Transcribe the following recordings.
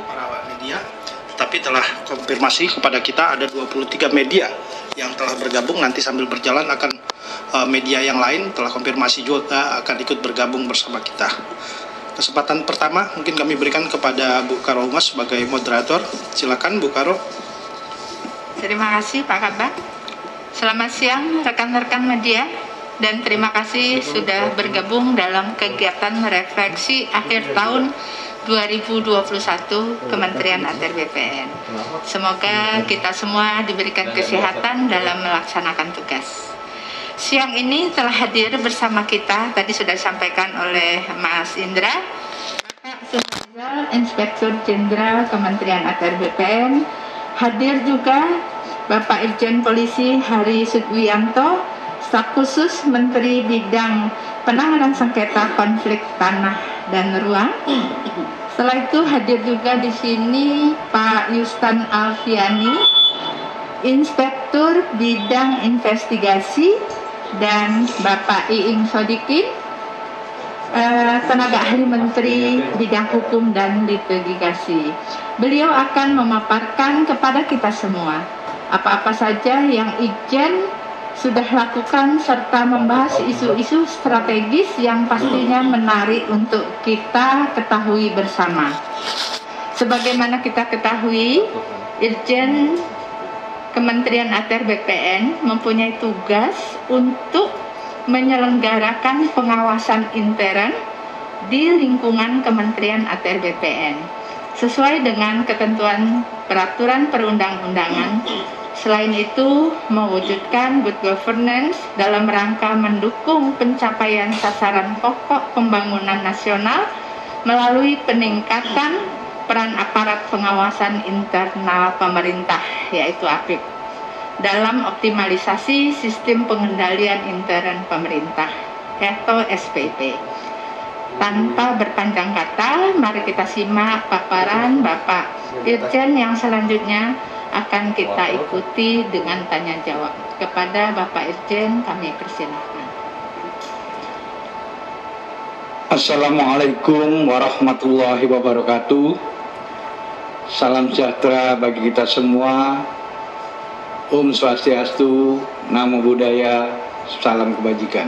para media, tetapi telah konfirmasi kepada kita ada 23 media yang telah bergabung. Nanti sambil berjalan akan media yang lain telah konfirmasi juga akan ikut bergabung bersama kita. Kesempatan pertama mungkin kami berikan kepada Bu Karo Humas sebagai moderator. Silakan Bu Karo. Terima kasih Pak Kabak. Selamat siang rekan-rekan media dan terima kasih sudah bergabung dalam kegiatan refleksi akhir tahun 2021 Kementerian ATR BPN. Semoga kita semua diberikan kesehatan dalam melaksanakan tugas. Siang ini telah hadir bersama kita, tadi sudah disampaikan oleh Mas Indra, Bapak Suhazal, Inspektur Jenderal Kementerian ATR BPN, hadir juga Bapak Irjen Polisi Hari Sudwiyanto, Staf Khusus Menteri Bidang Penanganan Sengketa Konflik Tanah dan Ruang. Setelah itu hadir juga di sini Pak Yustan Alfiani, Inspektur Bidang Investigasi, dan Bapak Iing Sodikin, Tenaga Ahli Menteri Bidang Hukum dan Litigasi. Beliau akan memaparkan kepada kita semua apa-apa saja yang Ijen sudah lakukan serta membahas isu-isu strategis yang pastinya menarik untuk kita ketahui bersama. Sebagaimana kita ketahui, Irjen Kementerian ATR BPN mempunyai tugas untuk menyelenggarakan pengawasan intern di lingkungan Kementerian ATR BPN sesuai dengan ketentuan peraturan perundang-undangan. Selain itu, mewujudkan good governance dalam rangka mendukung pencapaian sasaran pokok pembangunan nasional melalui peningkatan peran aparat pengawasan internal pemerintah, yaitu APIP, dalam optimalisasi sistem pengendalian intern pemerintah atau SPP. Tanpa berpanjang kata, mari kita simak paparan Bapak Irjen yang selanjutnya akan kita ikuti dengan tanya jawab. Kepada Bapak Irjen kami persilahkan. Assalamualaikum warahmatullahi wabarakatuh. Salam sejahtera bagi kita semua. Om Swastiastu, Namo Buddhaya, salam kebajikan.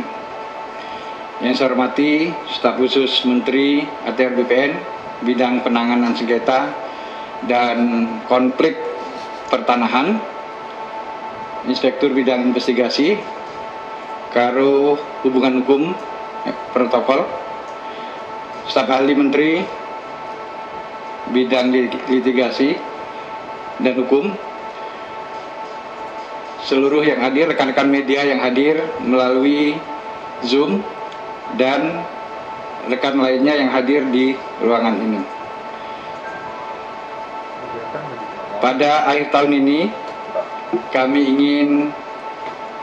Yang saya hormati Staf Khusus Menteri ATR BPN Bidang Penanganan Sengketa dan Konflik Pertanahan, Inspektur Bidang Investigasi, Karo Hubungan Hukum Protokol, Staf Ahli Menteri Bidang Litigasi dan Hukum, seluruh yang hadir, rekan-rekan media yang hadir melalui Zoom, dan rekan lainnya yang hadir di ruangan ini. Pada akhir tahun ini, kami ingin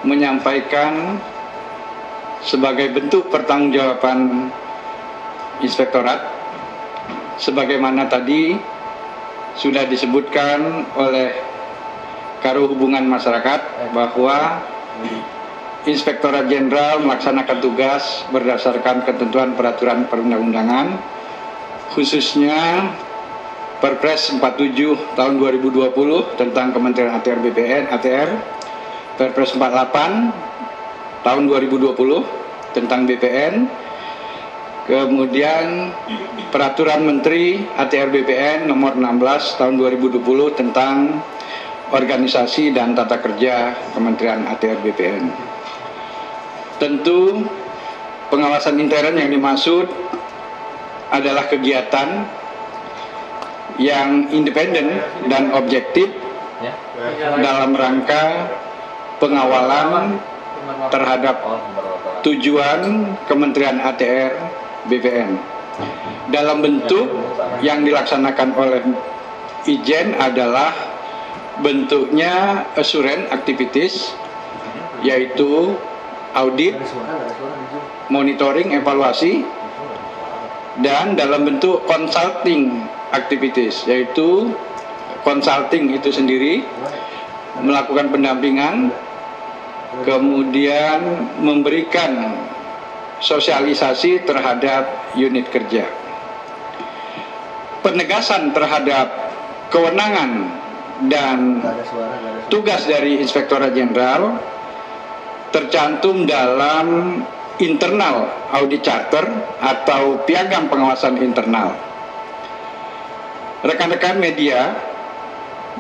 menyampaikan sebagai bentuk pertanggungjawaban Inspektorat, sebagaimana tadi sudah disebutkan oleh Karo Hubungan Masyarakat bahwa Inspektorat Jenderal melaksanakan tugas berdasarkan ketentuan peraturan perundang-undangan, khususnya Perpres 47 tahun 2020 tentang Kementerian ATR BPN, Perpres 48 tahun 2020 tentang BPN, kemudian Peraturan Menteri ATR BPN nomor 16 tahun 2020 tentang organisasi dan tata kerja Kementerian ATR BPN. Tentu pengawasan intern yang dimaksud adalah kegiatan yang independen dan objektif dalam rangka pengawalan terhadap tujuan Kementerian ATR BPN dalam bentuk yang dilaksanakan oleh Ijen adalah bentuknya assurance activities, yaitu audit, monitoring, evaluasi, dan dalam bentuk consulting activities, yaitu consulting itu sendiri melakukan pendampingan, kemudian memberikan sosialisasi terhadap unit kerja. penegasan terhadap kewenangan dan tugas dari Inspektorat Jenderal tercantum dalam internal audit charter atau piagam pengawasan internal. Rekan-rekan media,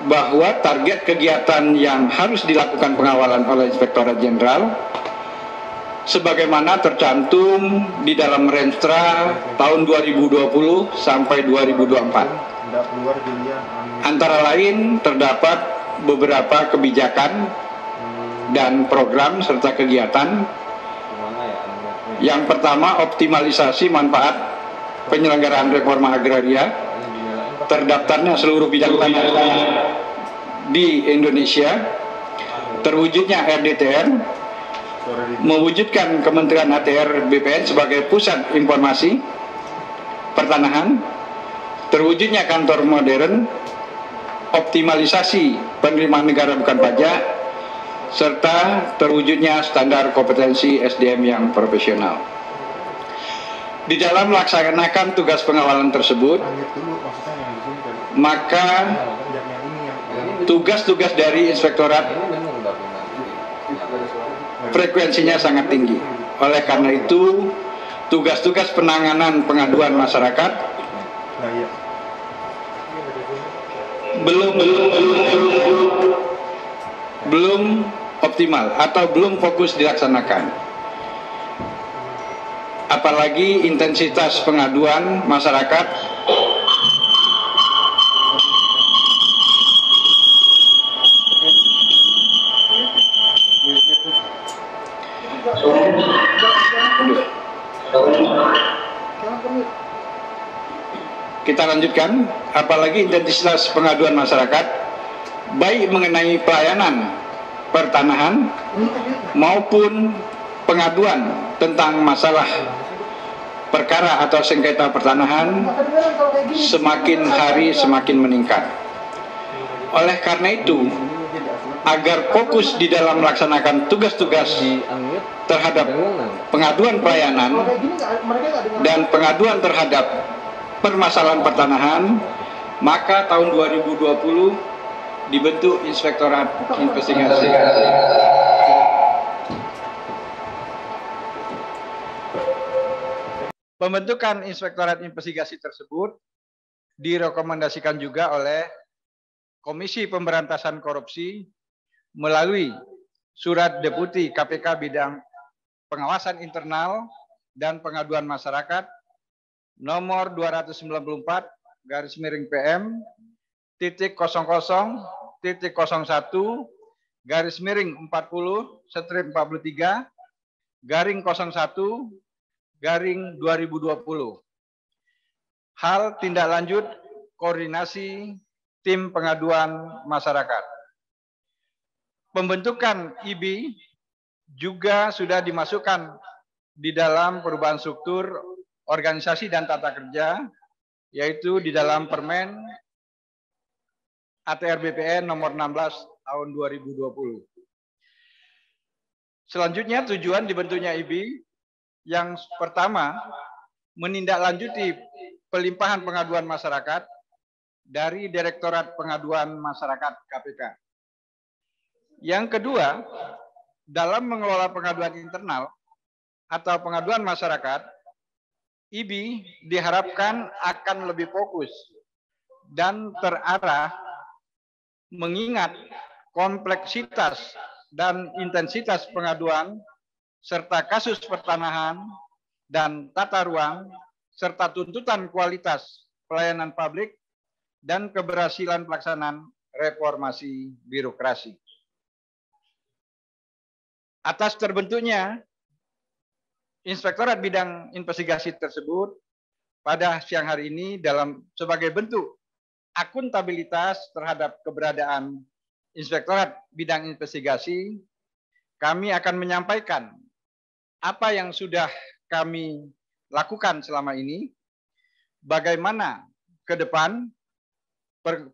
bahwa target kegiatan yang harus dilakukan pengawalan oleh Inspektorat Jenderal sebagaimana tercantum di dalam Renstra tahun 2020 sampai 2024. Antara lain terdapat beberapa kebijakan dan program serta kegiatan. Yang pertama, optimalisasi manfaat penyelenggaraan reforma agraria, terdaftarnya seluruh bidang tanah di Indonesia, terwujudnya RDTR, mewujudkan Kementerian ATR BPN sebagai pusat informasi pertanahan, terwujudnya kantor modern, optimalisasi penerimaan negara bukan pajak, serta terwujudnya standar kompetensi SDM yang profesional. Di dalam melaksanakan tugas pengawalan tersebut, maka tugas-tugas dari Inspektorat frekuensinya sangat tinggi. Oleh karena itu, tugas-tugas penanganan pengaduan masyarakat belum optimal atau belum fokus dilaksanakan. Apalagi intensitas pengaduan masyarakat kita lanjutkan, apalagi intensitas pengaduan masyarakat baik mengenai pelayanan pertanahan maupun pengaduan tentang masalah perkara atau sengketa pertanahan semakin hari semakin meningkat. Oleh karena itu, agar fokus di dalam melaksanakan tugas-tugas terhadap pengaduan pelayanan dan pengaduan terhadap permasalahan pertanahan, maka tahun 2020 dibentuk Inspektorat Investigasi. Pembentukan Inspektorat Investigasi tersebut direkomendasikan juga oleh Komisi Pemberantasan Korupsi melalui Surat Deputi KPK Bidang Pengawasan Internal dan Pengaduan Masyarakat nomor 294/PM titik 00.00-40-43/41/2020. Hal tindak lanjut koordinasi tim pengaduan masyarakat. Pembentukan IB juga sudah dimasukkan di dalam perubahan struktur organisasi dan tata kerja, yaitu di dalam Permen ATR BPN nomor 16 tahun 2020. Selanjutnya, tujuan dibentuknya IB yang pertama, menindaklanjuti pelimpahan pengaduan masyarakat dari Direktorat Pengaduan Masyarakat KPK. Yang kedua, dalam mengelola pengaduan internal atau pengaduan masyarakat, IB diharapkan akan lebih fokus dan terarah mengingat kompleksitas dan intensitas pengaduan serta kasus pertanahan dan tata ruang serta tuntutan kualitas pelayanan publik dan keberhasilan pelaksanaan reformasi birokrasi. Atas terbentuknya Inspektorat Bidang Investigasi tersebut pada siang hari ini sebagai bentuk akuntabilitas terhadap keberadaan Inspektorat Bidang Investigasi, kami akan menyampaikan apa yang sudah kami lakukan selama ini, bagaimana ke depan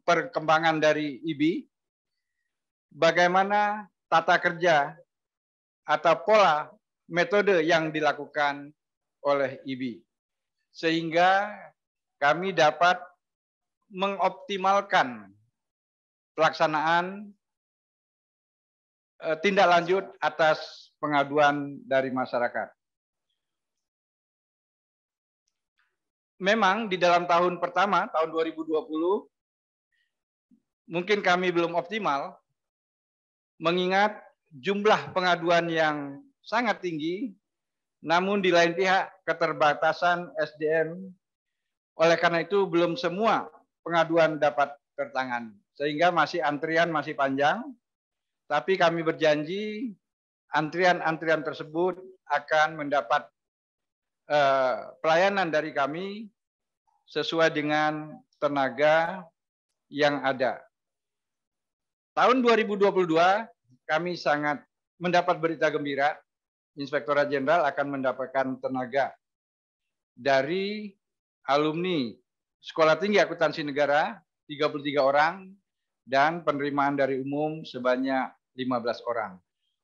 perkembangan dari IB, bagaimana tata kerja atau pola metode yang dilakukan oleh IB, sehingga kami dapat mengoptimalkan pelaksanaan tindak lanjut atas pengaduan dari masyarakat. Memang di dalam tahun pertama, tahun 2020, mungkin kami belum optimal, mengingat jumlah pengaduan yang sangat tinggi, namun di lain pihak keterbatasan SDM, oleh karena itu belum semua pengaduan dapat tertangani. Sehingga antrian masih panjang, tapi kami berjanji antrian-antrian tersebut akan mendapat pelayanan dari kami sesuai dengan tenaga yang ada. Tahun 2022 kami sangat mendapat berita gembira, Inspektorat Jenderal akan mendapatkan tenaga dari alumni Sekolah Tinggi Akuntansi Negara 33 orang dan penerimaan dari umum sebanyak 15 orang.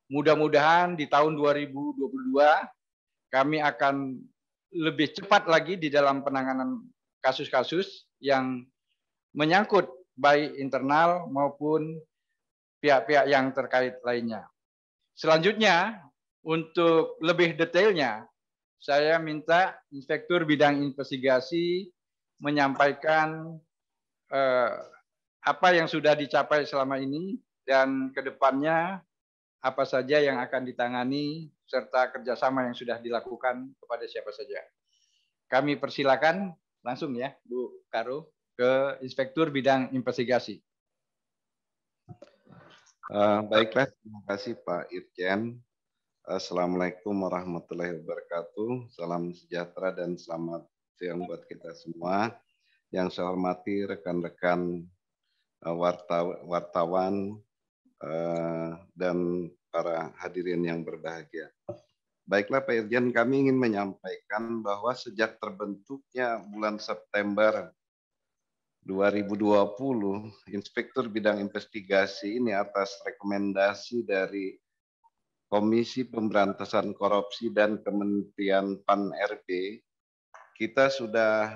Mudah-mudahan di tahun 2022 kami akan lebih cepat lagi di dalam penanganan kasus-kasus yang menyangkut baik internal maupun pihak-pihak yang terkait lainnya. Selanjutnya, untuk lebih detailnya, saya minta Inspektur Bidang Investigasi menyampaikan apa yang sudah dicapai selama ini dan ke depannya apa saja yang akan ditangani serta kerjasama yang sudah dilakukan kepada siapa saja. Kami persilakan langsung ya Bu Karo ke Inspektur Bidang Investigasi. Baiklah, terima kasih Pak Irjen. Assalamualaikum warahmatullahi wabarakatuh. Salam sejahtera dan selamat siang buat kita semua. Yang saya hormati rekan-rekan wartawan dan para hadirin yang berbahagia. Baiklah Pak Irjen, kami ingin menyampaikan bahwa sejak terbentuknya bulan September 2020, Inspektur Bidang Investigasi ini atas rekomendasi dari Komisi Pemberantasan Korupsi dan Kementerian PAN-RB, kita sudah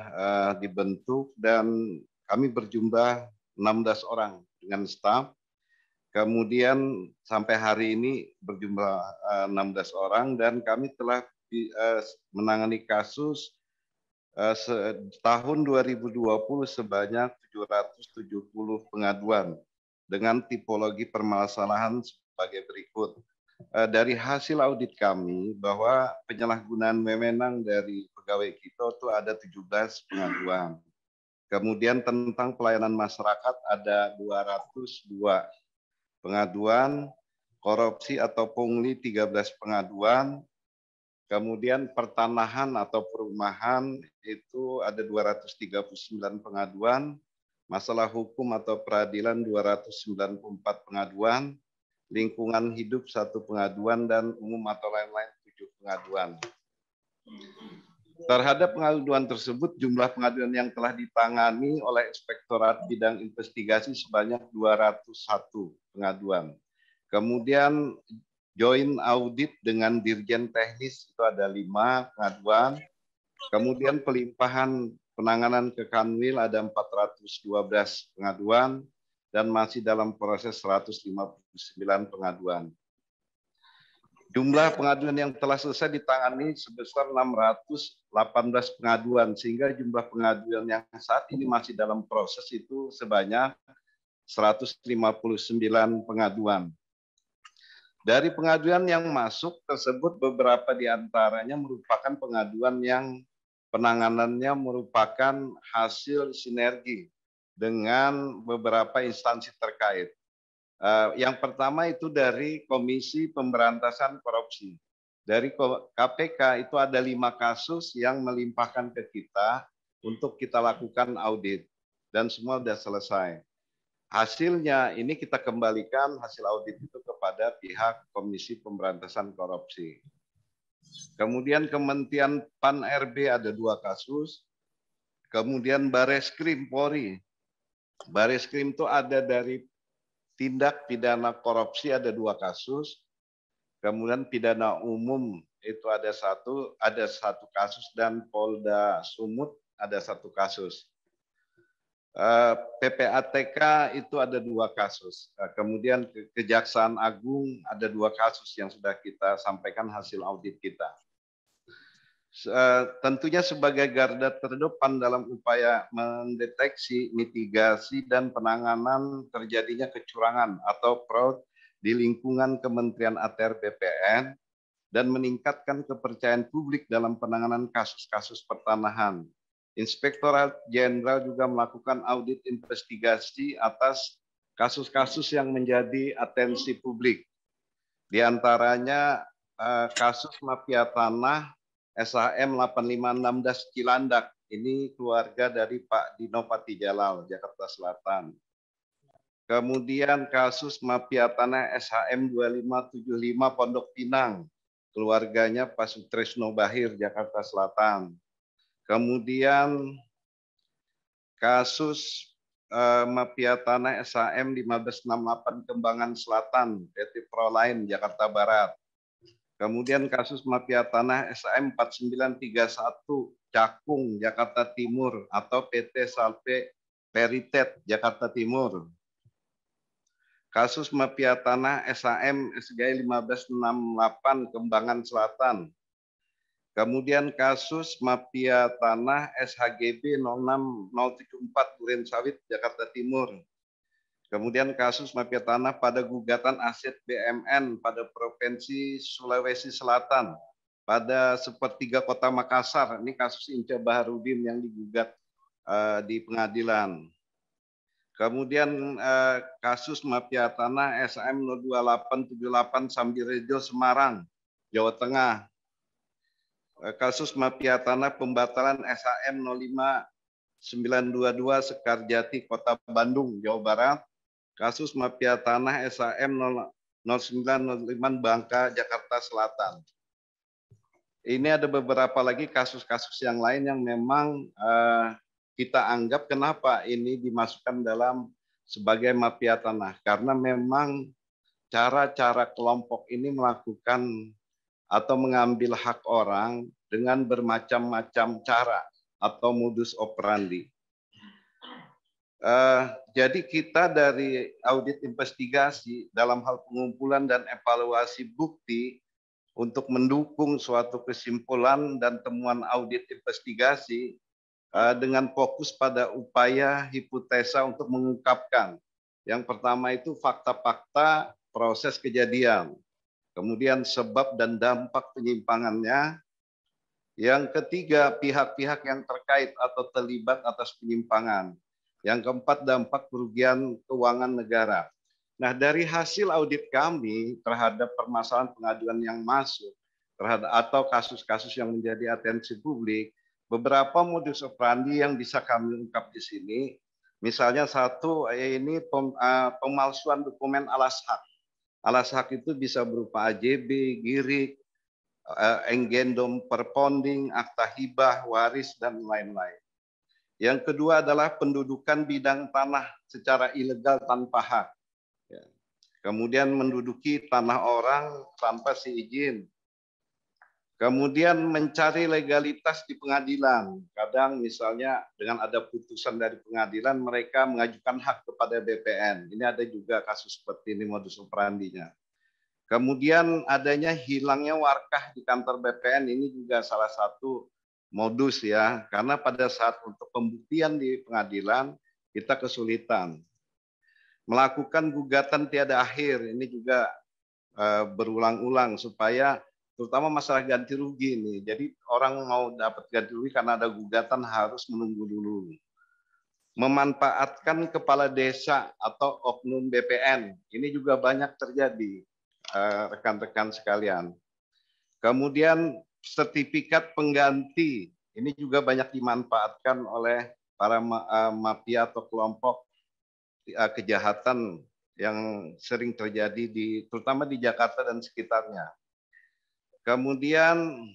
dibentuk dan kami berjumlah 16 orang dengan staf. Kemudian sampai hari ini berjumlah 16 orang dan kami telah menangani kasus tahun 2020 sebanyak 770 pengaduan dengan tipologi permasalahan sebagai berikut. Dari hasil audit kami bahwa penyalahgunaan wewenang dari pegawai kita itu ada 17 pengaduan. Kemudian tentang pelayanan masyarakat ada 202 pengaduan, korupsi atau pungli 13 pengaduan, kemudian pertanahan atau perumahan itu ada 239 pengaduan, masalah hukum atau peradilan 294 pengaduan, lingkungan hidup 1 pengaduan, dan umum atau lain-lain 7 pengaduan. Terhadap pengaduan tersebut, jumlah pengaduan yang telah ditangani oleh Inspektorat Bidang Investigasi sebanyak 201 pengaduan. Kemudian joint audit dengan Dirjen Teknis itu ada 5 pengaduan. Kemudian pelimpahan penanganan ke Kanwil ada 412 pengaduan. Dan masih dalam proses 159 pengaduan. Jumlah pengaduan yang telah selesai ditangani sebesar 618 pengaduan, sehingga jumlah pengaduan yang saat ini masih dalam proses itu sebanyak 159 pengaduan. Dari pengaduan yang masuk tersebut, beberapa di antaranya merupakan pengaduan yang penanganannya merupakan hasil sinergi dengan beberapa instansi terkait. Yang pertama itu dari Komisi Pemberantasan Korupsi. Dari KPK itu ada 5 kasus yang melimpahkan ke kita untuk kita lakukan audit. Dan semua sudah selesai. Hasilnya ini kita kembalikan hasil audit itu kepada pihak Komisi Pemberantasan Korupsi. Kemudian Kementerian PAN-RB ada 2 kasus. Kemudian Bareskrim Polri. Bareskrim itu ada dari tindak pidana korupsi ada 2 kasus, kemudian pidana umum itu ada satu kasus, dan Polda Sumut ada 1 kasus. PPATK itu ada 2 kasus. Kemudian Kejaksaan Agung ada 2 kasus yang sudah kita sampaikan hasil audit kita. Tentunya sebagai garda terdepan dalam upaya mendeteksi, mitigasi, dan penanganan terjadinya kecurangan atau fraud di lingkungan Kementerian ATR BPN dan meningkatkan kepercayaan publik dalam penanganan kasus-kasus pertanahan. Inspektorat Jenderal juga melakukan audit investigasi atas kasus-kasus yang menjadi atensi publik. Di antaranya kasus mafia tanah SHM 8516 Cilandak. Ini keluarga dari Pak Dino Patijalal, Jakarta Selatan. Kemudian kasus mafia tanah SHM 2575 Pondok Pinang. Keluarganya Pak Sutresno Bahir, Jakarta Selatan. Kemudian kasus mafia tanah SHM 1568 Kembangan Selatan, PT Proline, Jakarta Barat. Kemudian kasus mafia tanah SHM 4931 Cakung, Jakarta Timur atau PT Salpe Peritet, Jakarta Timur. Kasus mafia tanah SHM SGI 1568 Kembangan Selatan. Kemudian kasus mafia tanah SHGB 06074 Duren Sawit, Jakarta Timur. Kemudian kasus mafia tanah pada gugatan aset BMN pada Provinsi Sulawesi Selatan pada sepertiga Kota Makassar. Ini kasus Inca Baharudin yang digugat di pengadilan. Kemudian kasus mafia tanah SHM 02878 Sambirejo Semarang, Jawa Tengah. Kasus mafia tanah pembatalan SHM 05922 Sekarjati, Kota Bandung, Jawa Barat. Kasus mafia tanah SHM 0905 Bangka, Jakarta Selatan. Ini ada beberapa lagi kasus-kasus yang lain yang memang kita anggap kenapa ini dimasukkan dalam sebagai mafia tanah. Karena memang cara-cara kelompok ini melakukan atau mengambil hak orang dengan bermacam-macam cara atau modus operandi. Jadi kita dari audit investigasi dalam hal pengumpulan dan evaluasi bukti untuk mendukung suatu kesimpulan dan temuan audit investigasi dengan fokus pada upaya hipotesa untuk mengungkapkan. Yang pertama itu fakta-fakta proses kejadian. Kemudian sebab dan dampak penyimpangannya. Yang ketiga, pihak-pihak yang terkait atau terlibat atas penyimpangan. Yang keempat, dampak kerugian keuangan negara. Nah, dari hasil audit kami terhadap permasalahan pengaduan yang masuk terhadap atau kasus-kasus yang menjadi atensi publik, beberapa modus operandi yang bisa kami ungkap di sini. Misalnya satu, ini pemalsuan dokumen alas hak. Alas hak itu bisa berupa AJB, GIRIK, enggendom perponding, akta hibah, waris, dan lain-lain. Yang kedua adalah pendudukan bidang tanah secara ilegal tanpa hak. Kemudian menduduki tanah orang tanpa seizin. Kemudian mencari legalitas di pengadilan. Kadang misalnya dengan ada putusan dari pengadilan, mereka mengajukan hak kepada BPN. Ini ada juga kasus seperti ini modus operandinya. Kemudian adanya hilangnya warkah di kantor BPN, ini juga salah satu modus ya, karena pada saat untuk pembuktian di pengadilan kita kesulitan. Melakukan gugatan tiada akhir, ini juga berulang-ulang supaya terutama masalah ganti rugi ini. Jadi orang mau dapat ganti rugi karena ada gugatan harus menunggu dulu. Memanfaatkan kepala desa atau oknum BPN, ini juga banyak terjadi rekan-rekan sekalian. Kemudian sertifikat pengganti, ini juga banyak dimanfaatkan oleh para mafia atau kelompok kejahatan yang sering terjadi terutama di Jakarta dan sekitarnya. Kemudian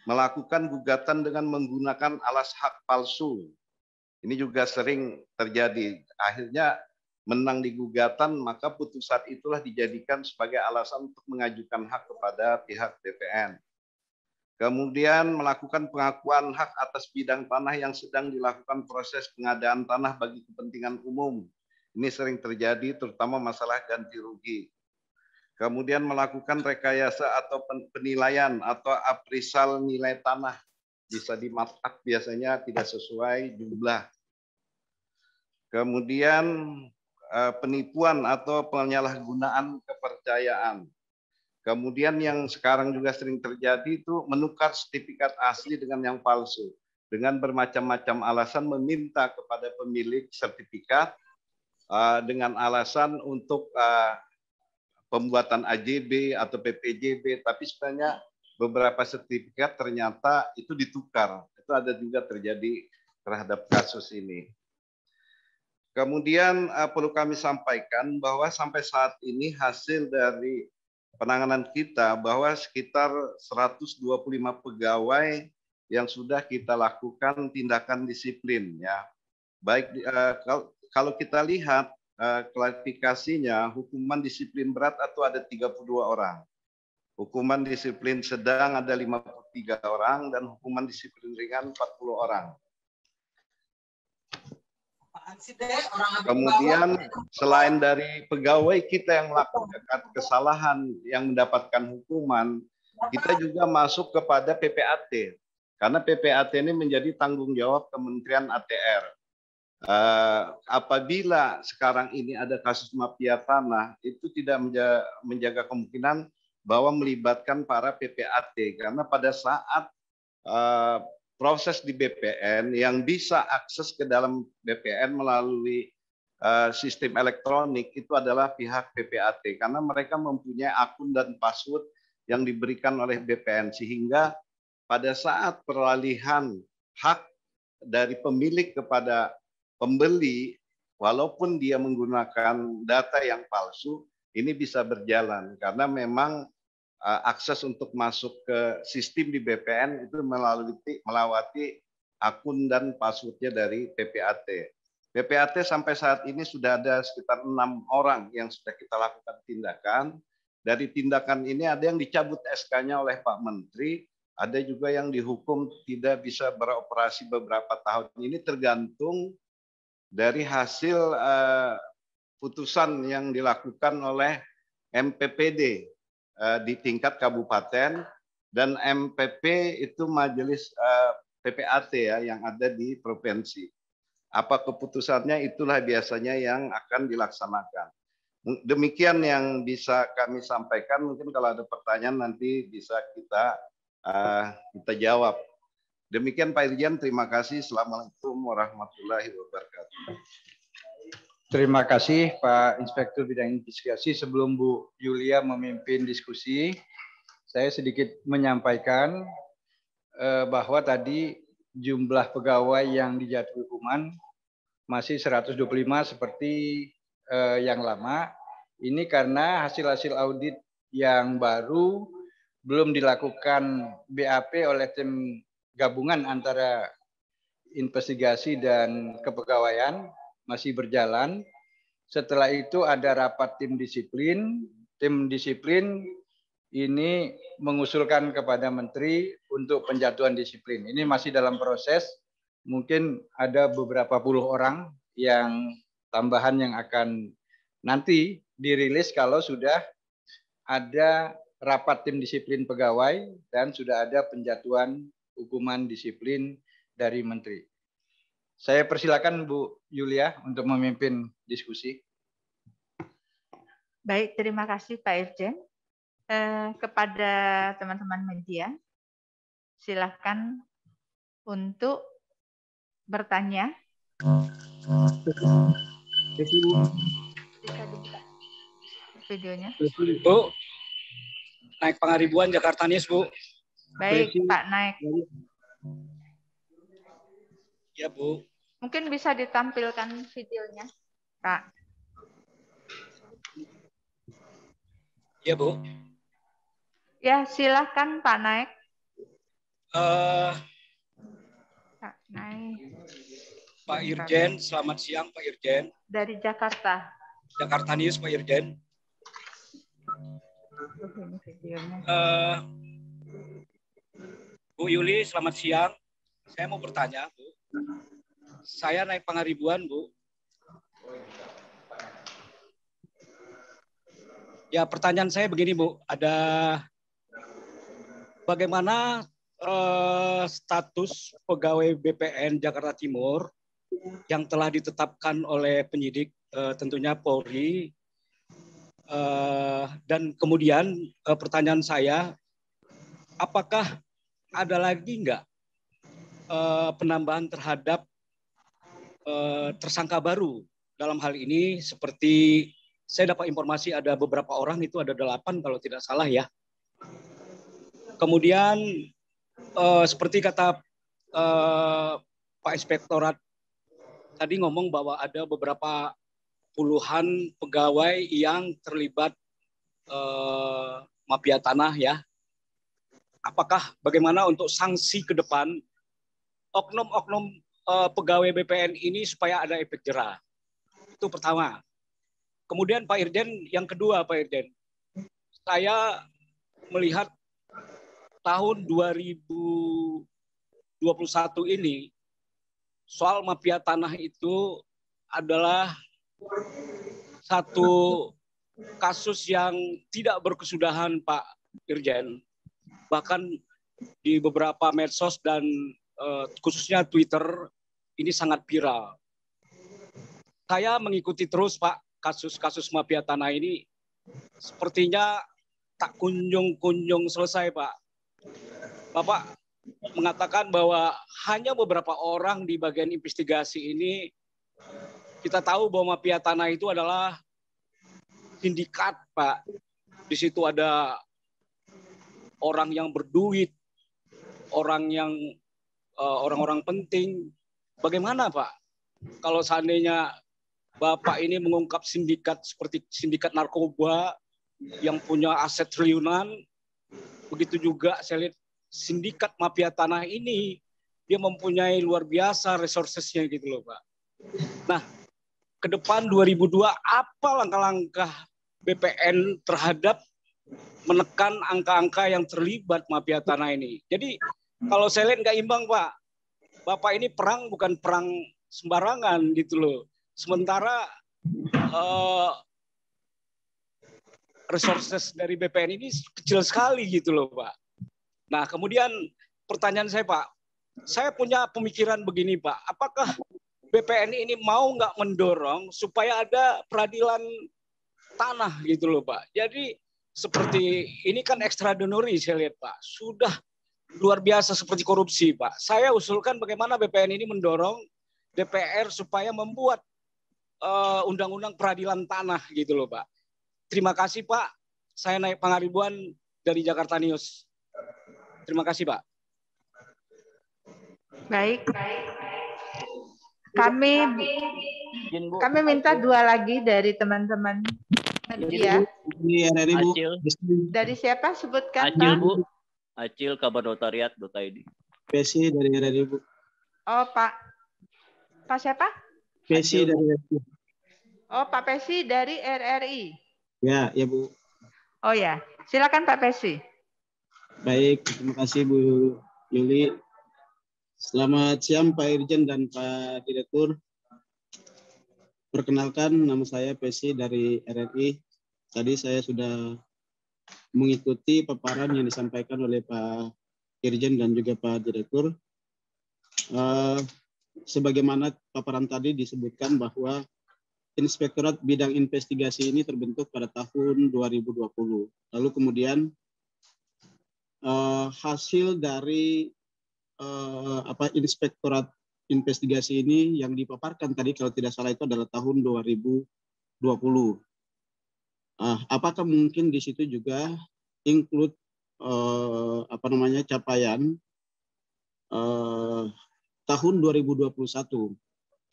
melakukan gugatan dengan menggunakan alas hak palsu. Ini juga sering terjadi. Akhirnya menang di gugatan, maka putusan itulah dijadikan sebagai alasan untuk mengajukan hak kepada pihak BPN. Kemudian melakukan pengakuan hak atas bidang tanah yang sedang dilakukan proses pengadaan tanah bagi kepentingan umum. Ini sering terjadi terutama masalah ganti rugi. Kemudian melakukan rekayasa atau penilaian atau appraisal nilai tanah. Bisa dimatak biasanya tidak sesuai jumlah. Kemudian penipuan atau penyalahgunaan kepercayaan. Kemudian yang sekarang juga sering terjadi itu menukar sertifikat asli dengan yang palsu. Dengan bermacam-macam alasan meminta kepada pemilik sertifikat dengan alasan untuk pembuatan AJB atau PPJB, tapi sebenarnya beberapa sertifikat ternyata itu ditukar. Itu ada juga terjadi terhadap kasus ini. Kemudian perlu kami sampaikan bahwa sampai saat ini hasil dari penanganan kita bahwa sekitar 125 pegawai yang sudah kita lakukan tindakan disiplin ya. Baik kalau kita lihat klarifikasinya, hukuman disiplin berat itu ada 32 orang. Hukuman disiplin sedang ada 53 orang dan hukuman disiplin ringan 40 orang. Kemudian selain dari pegawai kita yang melakukan kesalahan yang mendapatkan hukuman, kita juga masuk kepada PPAT. Karena PPAT ini menjadi tanggung jawab Kementerian ATR. Apabila sekarang ini ada kasus mafia tanah, itu tidak menjaga kemungkinan bahwa melibatkan para PPAT. Karena pada saat proses di BPN yang bisa akses ke dalam BPN melalui sistem elektronik itu adalah pihak PPAT karena mereka mempunyai akun dan password yang diberikan oleh BPN sehingga pada saat peralihan hak dari pemilik kepada pembeli walaupun dia menggunakan data yang palsu ini bisa berjalan karena memang akses untuk masuk ke sistem di BPN itu melewati akun dan passwordnya dari PPAT. PPAT sampai saat ini sudah ada sekitar 6 orang yang sudah kita lakukan tindakan. Dari tindakan ini ada yang dicabut SK-nya oleh Pak Menteri, ada juga yang dihukum tidak bisa beroperasi beberapa tahun. Ini tergantung dari hasil putusan yang dilakukan oleh MPPD di tingkat kabupaten dan MPP itu majelis PPAT ya yang ada di provinsi. Apa keputusannya itulah biasanya yang akan dilaksanakan. Demikian yang bisa kami sampaikan. Mungkin kalau ada pertanyaan nanti bisa kita jawab. Demikian Pak Irjen, terima kasih. Assalamualaikum warahmatullahi wabarakatuh. Terima kasih Pak Inspektur Bidang Investigasi. Sebelum Bu Yulia memimpin diskusi, saya sedikit menyampaikan bahwa tadi jumlah pegawai yang dijatuhi hukuman masih 125 seperti yang lama. Ini karena hasil-hasil audit yang baru belum dilakukan BAP oleh tim gabungan antara investigasi dan kepegawaian. Masih berjalan. Setelah itu ada rapat tim disiplin. Tim disiplin ini mengusulkan kepada Menteri untuk penjatuhan disiplin. Ini masih dalam proses. Mungkin ada beberapa puluh orang yang tambahan yang akan nanti dirilis kalau sudah ada rapat tim disiplin pegawai dan sudah ada penjatuhan hukuman disiplin dari Menteri. Saya persilakan Bu Yulia untuk memimpin diskusi. Baik, terima kasih Pak Irjen. Kepada teman-teman media, silakan untuk bertanya. Bisa dibuka videonya. Bu, naik Pangaribuan Jakarta News, Bu. Baik, Pak Naik. Ya, Bu. Mungkin bisa ditampilkan videonya, Pak. Ya, Bu. Ya, silahkan Pak Naik. Pak Naik. Pak Irjen, selamat siang Pak Irjen. Dari Jakarta. Jakarta News, Pak Irjen. Ini videonya. Bu Yuli, selamat siang. Saya mau bertanya, Bu. Saya naik Pangaribuan, Bu. Ya, pertanyaan saya begini, Bu. Ada bagaimana status pegawai BPN Jakarta Timur yang telah ditetapkan oleh penyidik, tentunya Polri. Dan kemudian pertanyaan saya, apakah ada lagi nggak penambahan terhadap tersangka baru dalam hal ini? Seperti saya dapat informasi ada beberapa orang, itu ada 8 kalau tidak salah ya. Kemudian seperti kata Pak Inspektorat tadi ngomong bahwa ada beberapa puluhan pegawai yang terlibat mafia tanah ya. Apakah bagaimana untuk sanksi ke depan oknum-oknum pegawai BPN ini supaya ada efek jera? Itu pertama. Kemudian Pak Irjen, yang kedua Pak Irjen, saya melihat tahun 2021 ini soal mafia tanah itu adalah satu kasus yang tidak berkesudahan, Pak Irjen. Bahkan di beberapa medsos dan khususnya Twitter ini sangat viral. Saya mengikuti terus, Pak, kasus-kasus mafia tanah ini sepertinya tak kunjung-kunjung selesai, Pak. Bapak mengatakan bahwa hanya beberapa orang di bagian investigasi ini, kita tahu bahwa mafia tanah itu adalah sindikat, Pak. Di situ ada orang yang berduit, orang-orang penting. Bagaimana, Pak, kalau seandainya Bapak ini mengungkap sindikat seperti sindikat narkoba yang punya aset triliunan, begitu juga saya lihat sindikat mafia tanah ini, dia mempunyai luar biasa resources-nya gitu loh, Pak. Nah, ke depan 2002 apa langkah-langkah BPN terhadap menekan angka-angka yang terlibat mafia tanah ini? Jadi kalau saya lihat nggak imbang, Pak. Bapak ini perang bukan perang sembarangan gitu loh. Sementara resources dari BPN ini kecil sekali gitu loh, Pak. Nah, kemudian pertanyaan saya, Pak, saya punya pemikiran begini, Pak. Apakah BPN ini mau nggak mendorong supaya ada peradilan tanah gitu loh, Pak? Jadi seperti ini kan extraordinary saya lihat, Pak. Sudah luar biasa seperti korupsi, Pak. Saya usulkan bagaimana BPN ini mendorong DPR supaya membuat undang-undang peradilan tanah gitu loh, Pak. Terima kasih, Pak. Saya naik Pangaribuan dari Jakarta News. Terima kasih, Pak. Baik. Kami minta 2 lagi dari teman-teman media. Dari siapa? Sebutkan, Acil, Pak. Bu. Acil, kabarnotariat.id. Pesi dari RRI, Bu. Oh, Pak siapa? Pesi dari RRI. Oh, Pak Pesi dari RRI. Ya, Bu. Oh ya, silakan Pak Pesi. Baik, terima kasih Bu Yuli. Selamat siang Pak Irjen dan Pak Direktur. Perkenalkan, nama saya Pesi dari RRI. Tadi saya sudah mengikuti paparan yang disampaikan oleh Pak Irjen dan juga Pak Direktur. Sebagaimana paparan tadi disebutkan bahwa Inspektorat Bidang Investigasi ini terbentuk pada tahun 2020. Lalu kemudian hasil dari Inspektorat Investigasi ini yang dipaparkan tadi kalau tidak salah itu adalah tahun 2020. Apakah mungkin di situ juga include capaian tahun 2021?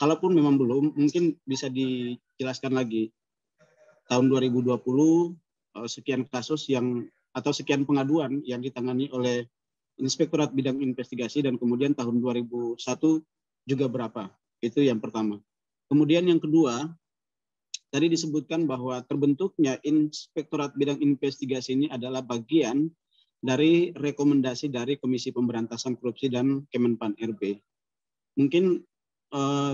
Kalaupun memang belum, mungkin bisa dijelaskan lagi. Tahun 2020 sekian kasus atau sekian pengaduan yang ditangani oleh Inspektorat Bidang Investigasi, dan kemudian tahun 2001 juga berapa. Itu yang pertama. Kemudian yang kedua, tadi disebutkan bahwa terbentuknya Inspektorat Bidang Investigasi ini adalah bagian dari rekomendasi dari Komisi Pemberantasan Korupsi dan Kemenpan RB. Mungkin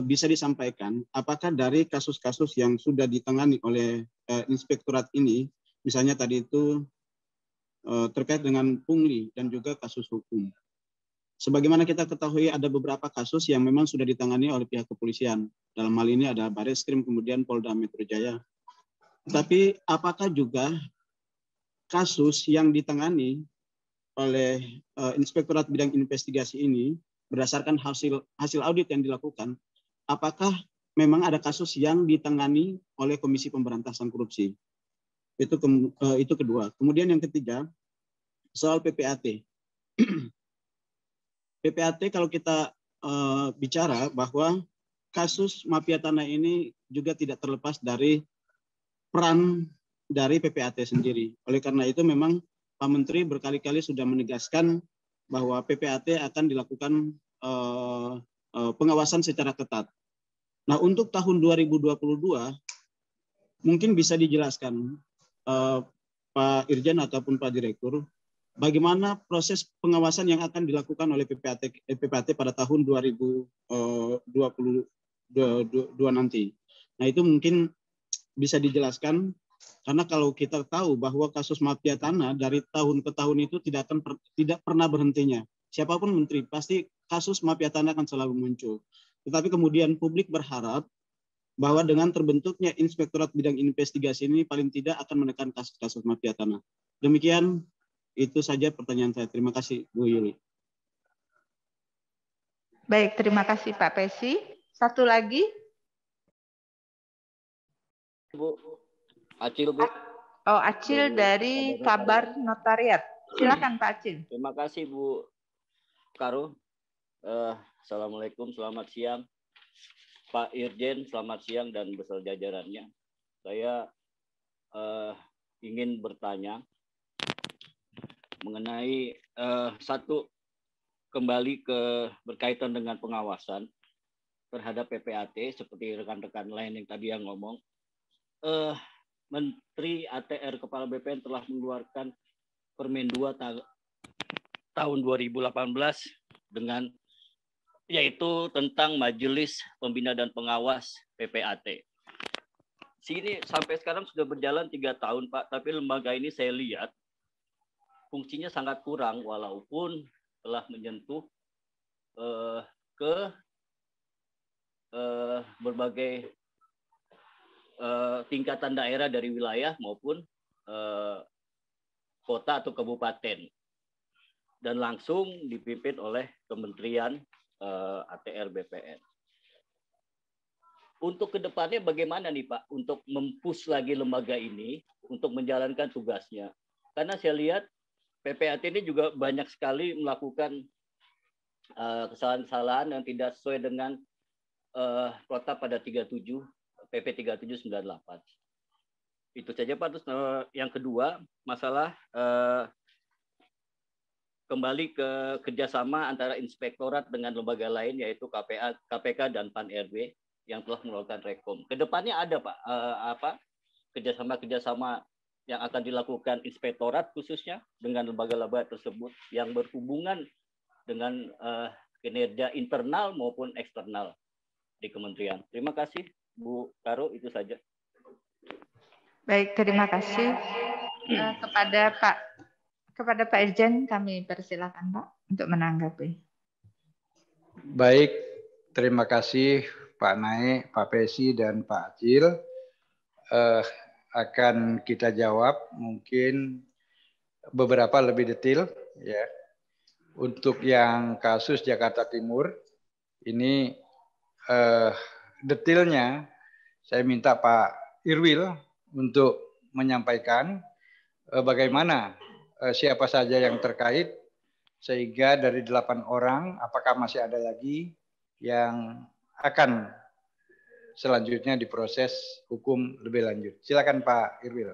bisa disampaikan apakah dari kasus-kasus yang sudah ditangani oleh inspektorat ini, misalnya tadi itu terkait dengan pungli dan juga kasus hukum. Sebagaimana kita ketahui ada beberapa kasus yang memang sudah ditangani oleh pihak kepolisian. Dalam hal ini ada Bareskrim, kemudian Polda Metro Jaya. Tapi apakah juga kasus yang ditangani oleh Inspektorat Bidang Investigasi ini berdasarkan hasil audit yang dilakukan, apakah memang ada kasus yang ditangani oleh Komisi Pemberantasan Korupsi? Itu kedua. Kemudian yang ketiga, soal PPAT. PPAT kalau kita bicara bahwa kasus mafia tanah ini juga tidak terlepas dari peran dari PPAT sendiri. Oleh karena itu memang Pak Menteri berkali-kali sudah menegaskan bahwa PPAT akan dilakukan pengawasan secara ketat. Nah, untuk tahun 2022 mungkin bisa dijelaskan Pak Irjen ataupun Pak Direktur, bagaimana proses pengawasan yang akan dilakukan oleh PPAT pada tahun 2022 nanti. Nah, itu mungkin bisa dijelaskan, karena kalau kita tahu bahwa kasus mafia tanah dari tahun ke tahun itu tidak pernah berhentinya. Siapapun menteri, pasti kasus mafia tanah akan selalu muncul. Tetapi kemudian publik berharap bahwa dengan terbentuknya Inspektorat Bidang Investigasi ini paling tidak akan menekan kasus-kasus mafia tanah. Demikian, itu saja pertanyaan saya. Terima kasih, Bu Yuli. Baik, terima kasih Pak Pesi. Satu lagi. Bu, Acil, Bu. Oh, Acil dari Kabar Notariat. Silakan Pak Acil. Terima kasih Bu Karo. Assalamualaikum, selamat siang. Pak Irjen, selamat siang dan beserta jajarannya. Saya ingin bertanya mengenai satu, kembali berkaitan dengan pengawasan terhadap PPAT seperti rekan-rekan lain yang tadi yang ngomong. Menteri ATR Kepala BPN telah mengeluarkan Permen 2 tahun 2018 dengan yaitu tentang Majelis Pembina dan Pengawas PPAT. Sini sampai sekarang sudah berjalan 3 tahun Pak, tapi lembaga ini saya lihat fungsinya sangat kurang walaupun telah menyentuh ke berbagai tingkatan daerah dari wilayah maupun kota atau kabupaten dan langsung dipimpin oleh Kementerian ATR BPN. Untuk kedepannya bagaimana nih Pak untuk mempush lagi lembaga ini untuk menjalankan tugasnya? Karena saya lihat PPAT ini juga banyak sekali melakukan kesalahan-kesalahan yang tidak sesuai dengan protap pada 37 PP 3798. Itu saja Pak. Terus yang kedua, masalah kembali ke kerjasama antara inspektorat dengan lembaga lain yaitu KPK dan Pan RB yang telah melakukan rekom. Kedepannya ada Pak kerjasama yang akan dilakukan inspektorat khususnya dengan lembaga-lembaga tersebut yang berhubungan dengan kinerja internal maupun eksternal di kementerian. Terima kasih Bu Karo, itu saja. Baik, terima kasih kepada Pak Irjen, kami persilakan Pak untuk menanggapi. Baik, terima kasih Pak Naik, Pak Pesi, dan Pak Acil. Akan kita jawab mungkin beberapa lebih detail ya. Untuk yang kasus Jakarta Timur ini detailnya saya minta Pak Irwil untuk menyampaikan bagaimana siapa saja yang terkait sehingga dari 8 orang apakah masih ada lagi yang akan selanjutnya diproses hukum lebih lanjut. Silakan Pak Irwil.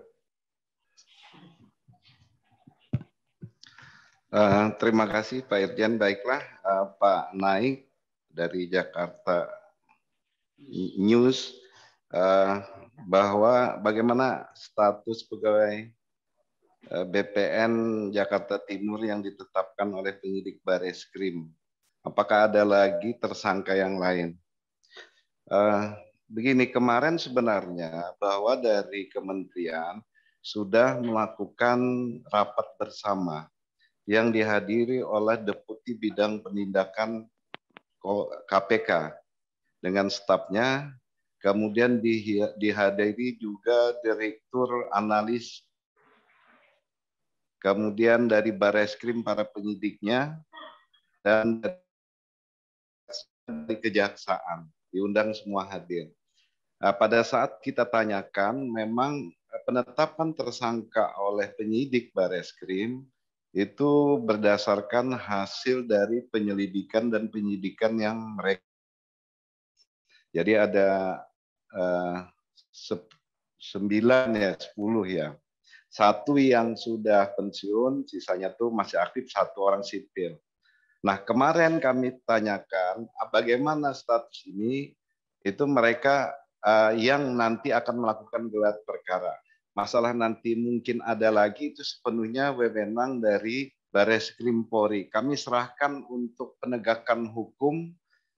Terima kasih Pak Irjen. Baiklah Pak Naik dari Jakarta News, bahwa bagaimana status pegawai BPN Jakarta Timur yang ditetapkan oleh penyidik Bareskrim. Apakah ada lagi tersangka yang lain? Begini, kemarin sebenarnya bahwa dari kementerian sudah melakukan rapat bersama yang dihadiri oleh Deputi Bidang Penindakan KPK dengan stafnya, kemudian dihadiri juga Direktur Analis, kemudian dari Bareskrim para penyidiknya, dan dari Kejaksaan, diundang semua hadir. Nah, pada saat kita tanyakan, memang penetapan tersangka oleh penyidik Bareskrim itu berdasarkan hasil dari penyelidikan dan penyidikan yang mereka. Jadi ada 9 ya, 10 ya. 1 yang sudah pensiun, sisanya tuh masih aktif, 1 orang sipil. Nah, kemarin kami tanyakan bagaimana status ini, itu mereka yang nanti akan melakukan gelar perkara. Masalah nanti mungkin ada lagi, itu sepenuhnya wewenang dari Bareskrim Polri. Kami serahkan untuk penegakan hukum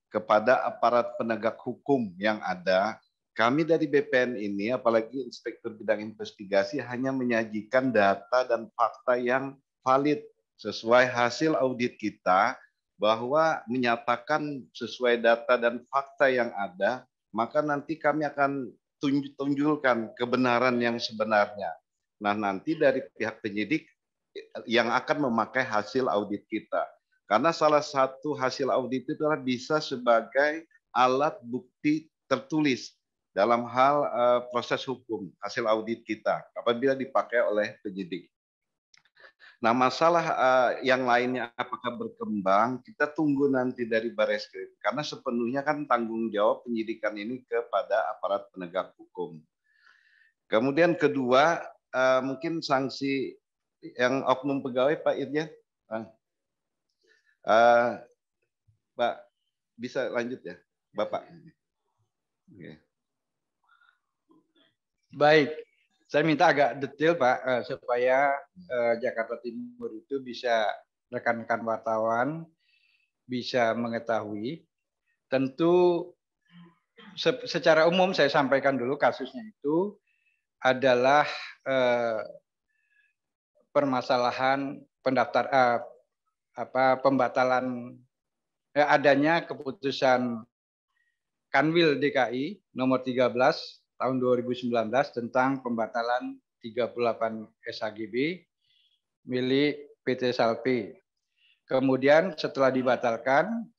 kepada aparat penegak hukum yang ada. Kami dari BPN ini, apalagi Inspektur Bidang Investigasi, hanya menyajikan data dan fakta yang valid sesuai hasil audit kita, bahwa menyatakan sesuai data dan fakta yang ada, maka nanti kami akan tunjukkan kebenaran yang sebenarnya. Nah, nanti dari pihak penyidik yang akan memakai hasil audit kita. Karena salah satu hasil audit itu adalah bisa sebagai alat bukti tertulis dalam hal proses hukum, hasil audit kita apabila dipakai oleh penyidik. Nah, masalah yang lainnya apakah berkembang, kita tunggu nanti dari Bareskrim. Karena sepenuhnya kan tanggung jawab penyidikan ini kepada aparat penegak hukum. Kemudian kedua, mungkin sanksi yang oknum pegawai, Pak Irjen. Pak, bisa lanjut ya, Bapak. Oke. Baik, saya minta agak detail Pak, supaya Jakarta Timur itu bisa rekan-rekan wartawan bisa mengetahui. Tentu secara umum saya sampaikan dulu kasusnya itu adalah permasalahan pembatalan adanya keputusan Kanwil DKI nomor 13 tahun 2019 tentang pembatalan 38 SHGB milik PT Salpe. Kemudian setelah dibatalkan,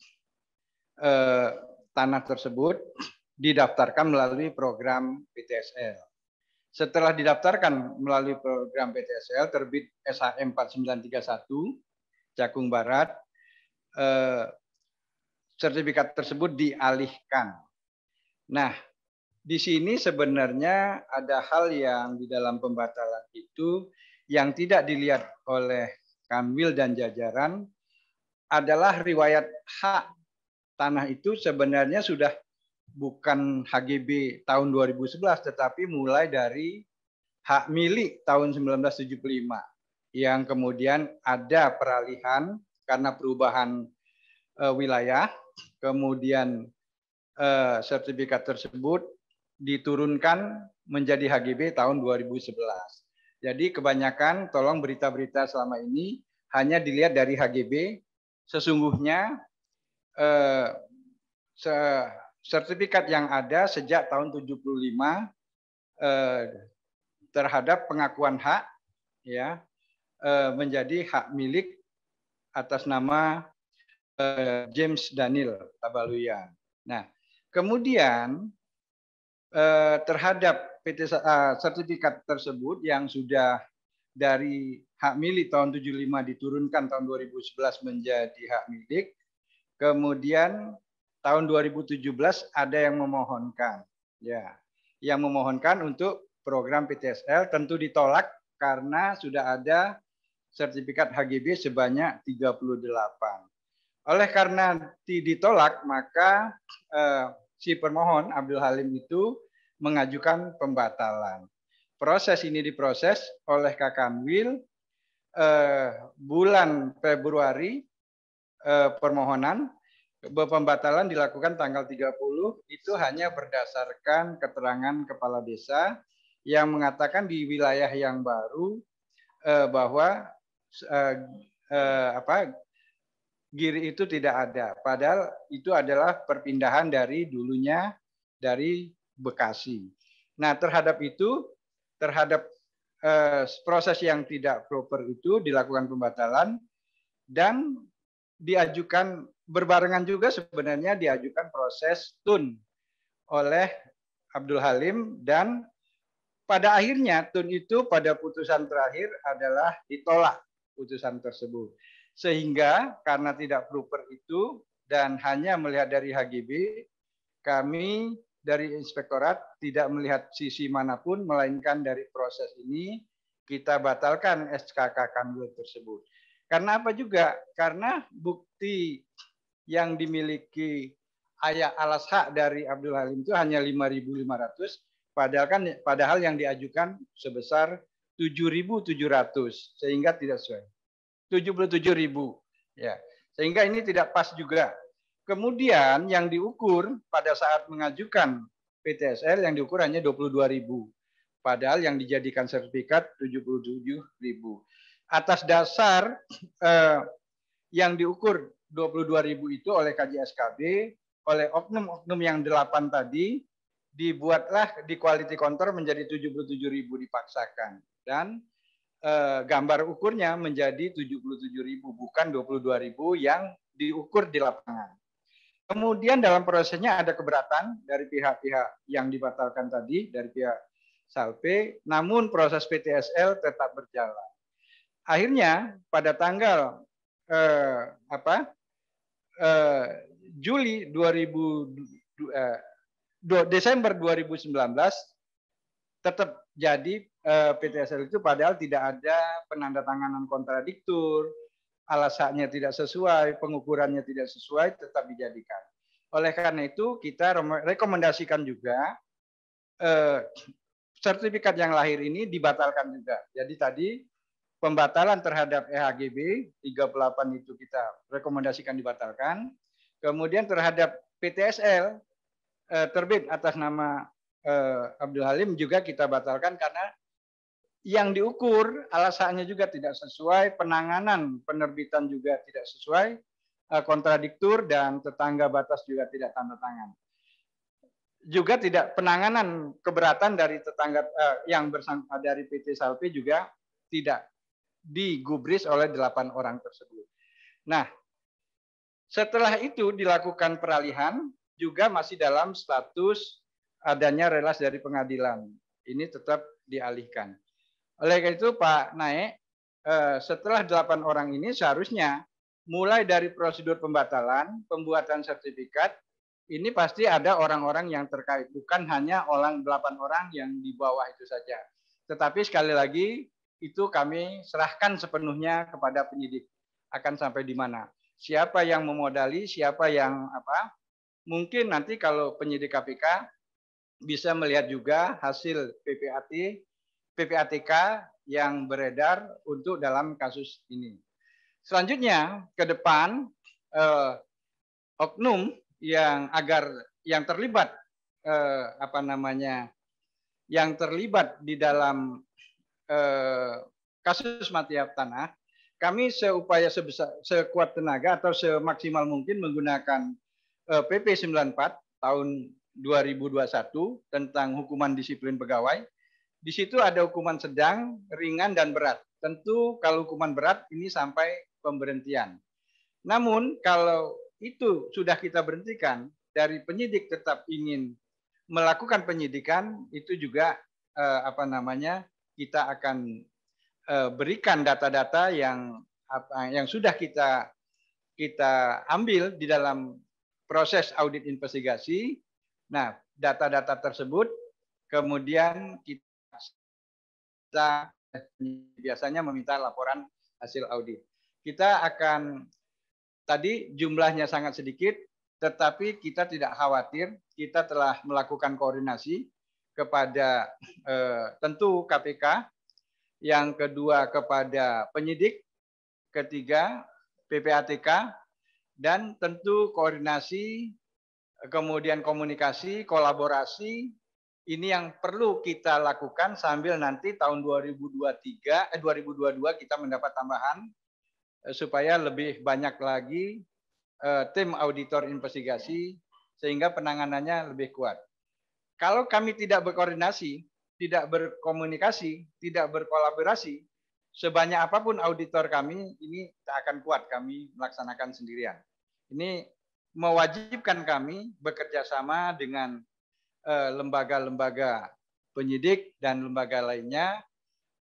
tanah tersebut didaftarkan melalui program PTSL. Setelah didaftarkan melalui program PTSL, terbit SHM 4931 Cakung Barat, sertifikat tersebut dialihkan. Nah, di sini sebenarnya ada hal yang di dalam pembatalan itu yang tidak dilihat oleh Kanwil dan jajaran adalah riwayat hak tanah itu sebenarnya sudah bukan HGB tahun 2011 tetapi mulai dari hak milik tahun 1975 yang kemudian ada peralihan karena perubahan wilayah, kemudian sertifikat tersebut diturunkan menjadi HGB tahun 2011. Jadi kebanyakan tolong berita-berita selama ini hanya dilihat dari HGB. Sesungguhnya sertifikat yang ada sejak tahun 75 terhadap pengakuan hak ya menjadi hak milik atas nama James Daniel Tabaluyan. Nah, kemudian terhadap sertifikat tersebut yang sudah dari hak milik tahun 75 diturunkan tahun 2011 menjadi hak milik, kemudian tahun 2017 ada yang memohonkan, ya, yang memohonkan untuk program PTSL tentu ditolak karena sudah ada sertifikat HGB sebanyak 38. Oleh karena ditolak, maka si permohon Abdul Halim itu mengajukan pembatalan. proses ini diproses oleh Kakanwil bulan Februari, permohonan pembatalan dilakukan tanggal 30 itu hanya berdasarkan keterangan kepala desa yang mengatakan di wilayah yang baru bahwa GIRI itu tidak ada, padahal itu adalah perpindahan dari dulunya dari Bekasi. Nah, terhadap itu, terhadap proses yang tidak proper itu dilakukan pembatalan dan diajukan berbarengan juga sebenarnya diajukan proses TUN oleh Abdul Halim, dan pada akhirnya TUN itu pada putusan terakhir adalah ditolak putusan tersebut. Sehingga karena tidak proper itu dan hanya melihat dari HGB, kami dari Inspektorat tidak melihat sisi manapun, melainkan dari proses ini kita batalkan SK Kakanwil tersebut. Karena apa juga? Karena bukti yang dimiliki ayah alas hak dari Abdul Halim itu hanya 5.500, padahal yang diajukan sebesar 7.700, sehingga tidak sesuai. 77.000, ya, sehingga ini tidak pas juga. Kemudian yang diukur pada saat mengajukan PTSL yang diukur hanya 22.000, padahal yang dijadikan sertifikat 77.000. Atas dasar yang diukur 22.000 itu oleh KJSKB, oleh oknum-oknum yang 8 tadi, dibuatlah di quality control menjadi 77.000 dipaksakan, dan gambar ukurnya menjadi 77.000 bukan 22.000 yang diukur di lapangan. Kemudian dalam prosesnya ada keberatan dari pihak-pihak yang dibatalkan tadi, dari pihak Salpe, namun proses PTSL tetap berjalan. Akhirnya pada tanggal Desember 2019 tetap jadi PTSL itu, padahal tidak ada penandatanganan kontradiktur, alasannya tidak sesuai, pengukurannya tidak sesuai, tetap dijadikan. Oleh karena itu kita rekomendasikan juga sertifikat yang lahir ini dibatalkan juga. Jadi tadi pembatalan terhadap EHGB 38 itu kita rekomendasikan dibatalkan. Kemudian terhadap PTSL terbit atas nama Abdul Halim juga kita batalkan karena yang diukur alasannya juga tidak sesuai, penanganan penerbitan juga tidak sesuai, kontradiktur, dan tetangga batas juga tidak tanda tangan. Juga tidak penanganan keberatan dari tetangga yang bersangkutan dari PT Salpe juga tidak digubris oleh 8 orang tersebut. Nah, setelah itu dilakukan peralihan juga masih dalam status adanya relas dari pengadilan. Ini tetap dialihkan. Oleh karena itu Pak Naik, setelah 8 orang ini seharusnya mulai dari prosedur pembatalan, pembuatan sertifikat, ini pasti ada orang-orang yang terkait. Bukan hanya 8 orang yang di bawah itu saja. Tetapi sekali lagi, itu kami serahkan sepenuhnya kepada penyidik. Akan sampai di mana. Siapa yang memodali, siapa yang apa. Mungkin nanti kalau penyidik KPK bisa melihat juga hasil PPATK yang beredar untuk dalam kasus ini. Selanjutnya ke depan oknum yang terlibat yang terlibat di dalam kasus mafia tanah, kami sekuat tenaga atau semaksimal mungkin menggunakan PP 94 tahun 2021 tentang hukuman disiplin pegawai. Di situ ada hukuman sedang, ringan, dan berat. Tentu kalau hukuman berat ini sampai pemberhentian. Namun kalau itu sudah kita berhentikan, dari penyidik tetap ingin melakukan penyidikan, itu juga kita akan berikan data-data yang sudah kita ambil di dalam proses audit investigasi. Nah, data-data tersebut kemudian kita biasanya meminta laporan hasil audit. Kita akan, tadi jumlahnya sangat sedikit, tetapi kita tidak khawatir, kita telah melakukan koordinasi. kepada tentu KPK, yang kedua kepada penyidik, ketiga PPATK, dan tentu koordinasi, kemudian komunikasi, kolaborasi, ini yang perlu kita lakukan sambil nanti tahun 2022 kita mendapat tambahan supaya lebih banyak lagi tim auditor investigasi sehingga penanganannya lebih kuat. Kalau kami tidak berkoordinasi, tidak berkomunikasi, tidak berkolaborasi, sebanyak apapun auditor kami, ini tak akan kuat kami melaksanakan sendirian. Ini mewajibkan kami bekerja sama dengan lembaga-lembaga penyidik dan lembaga lainnya,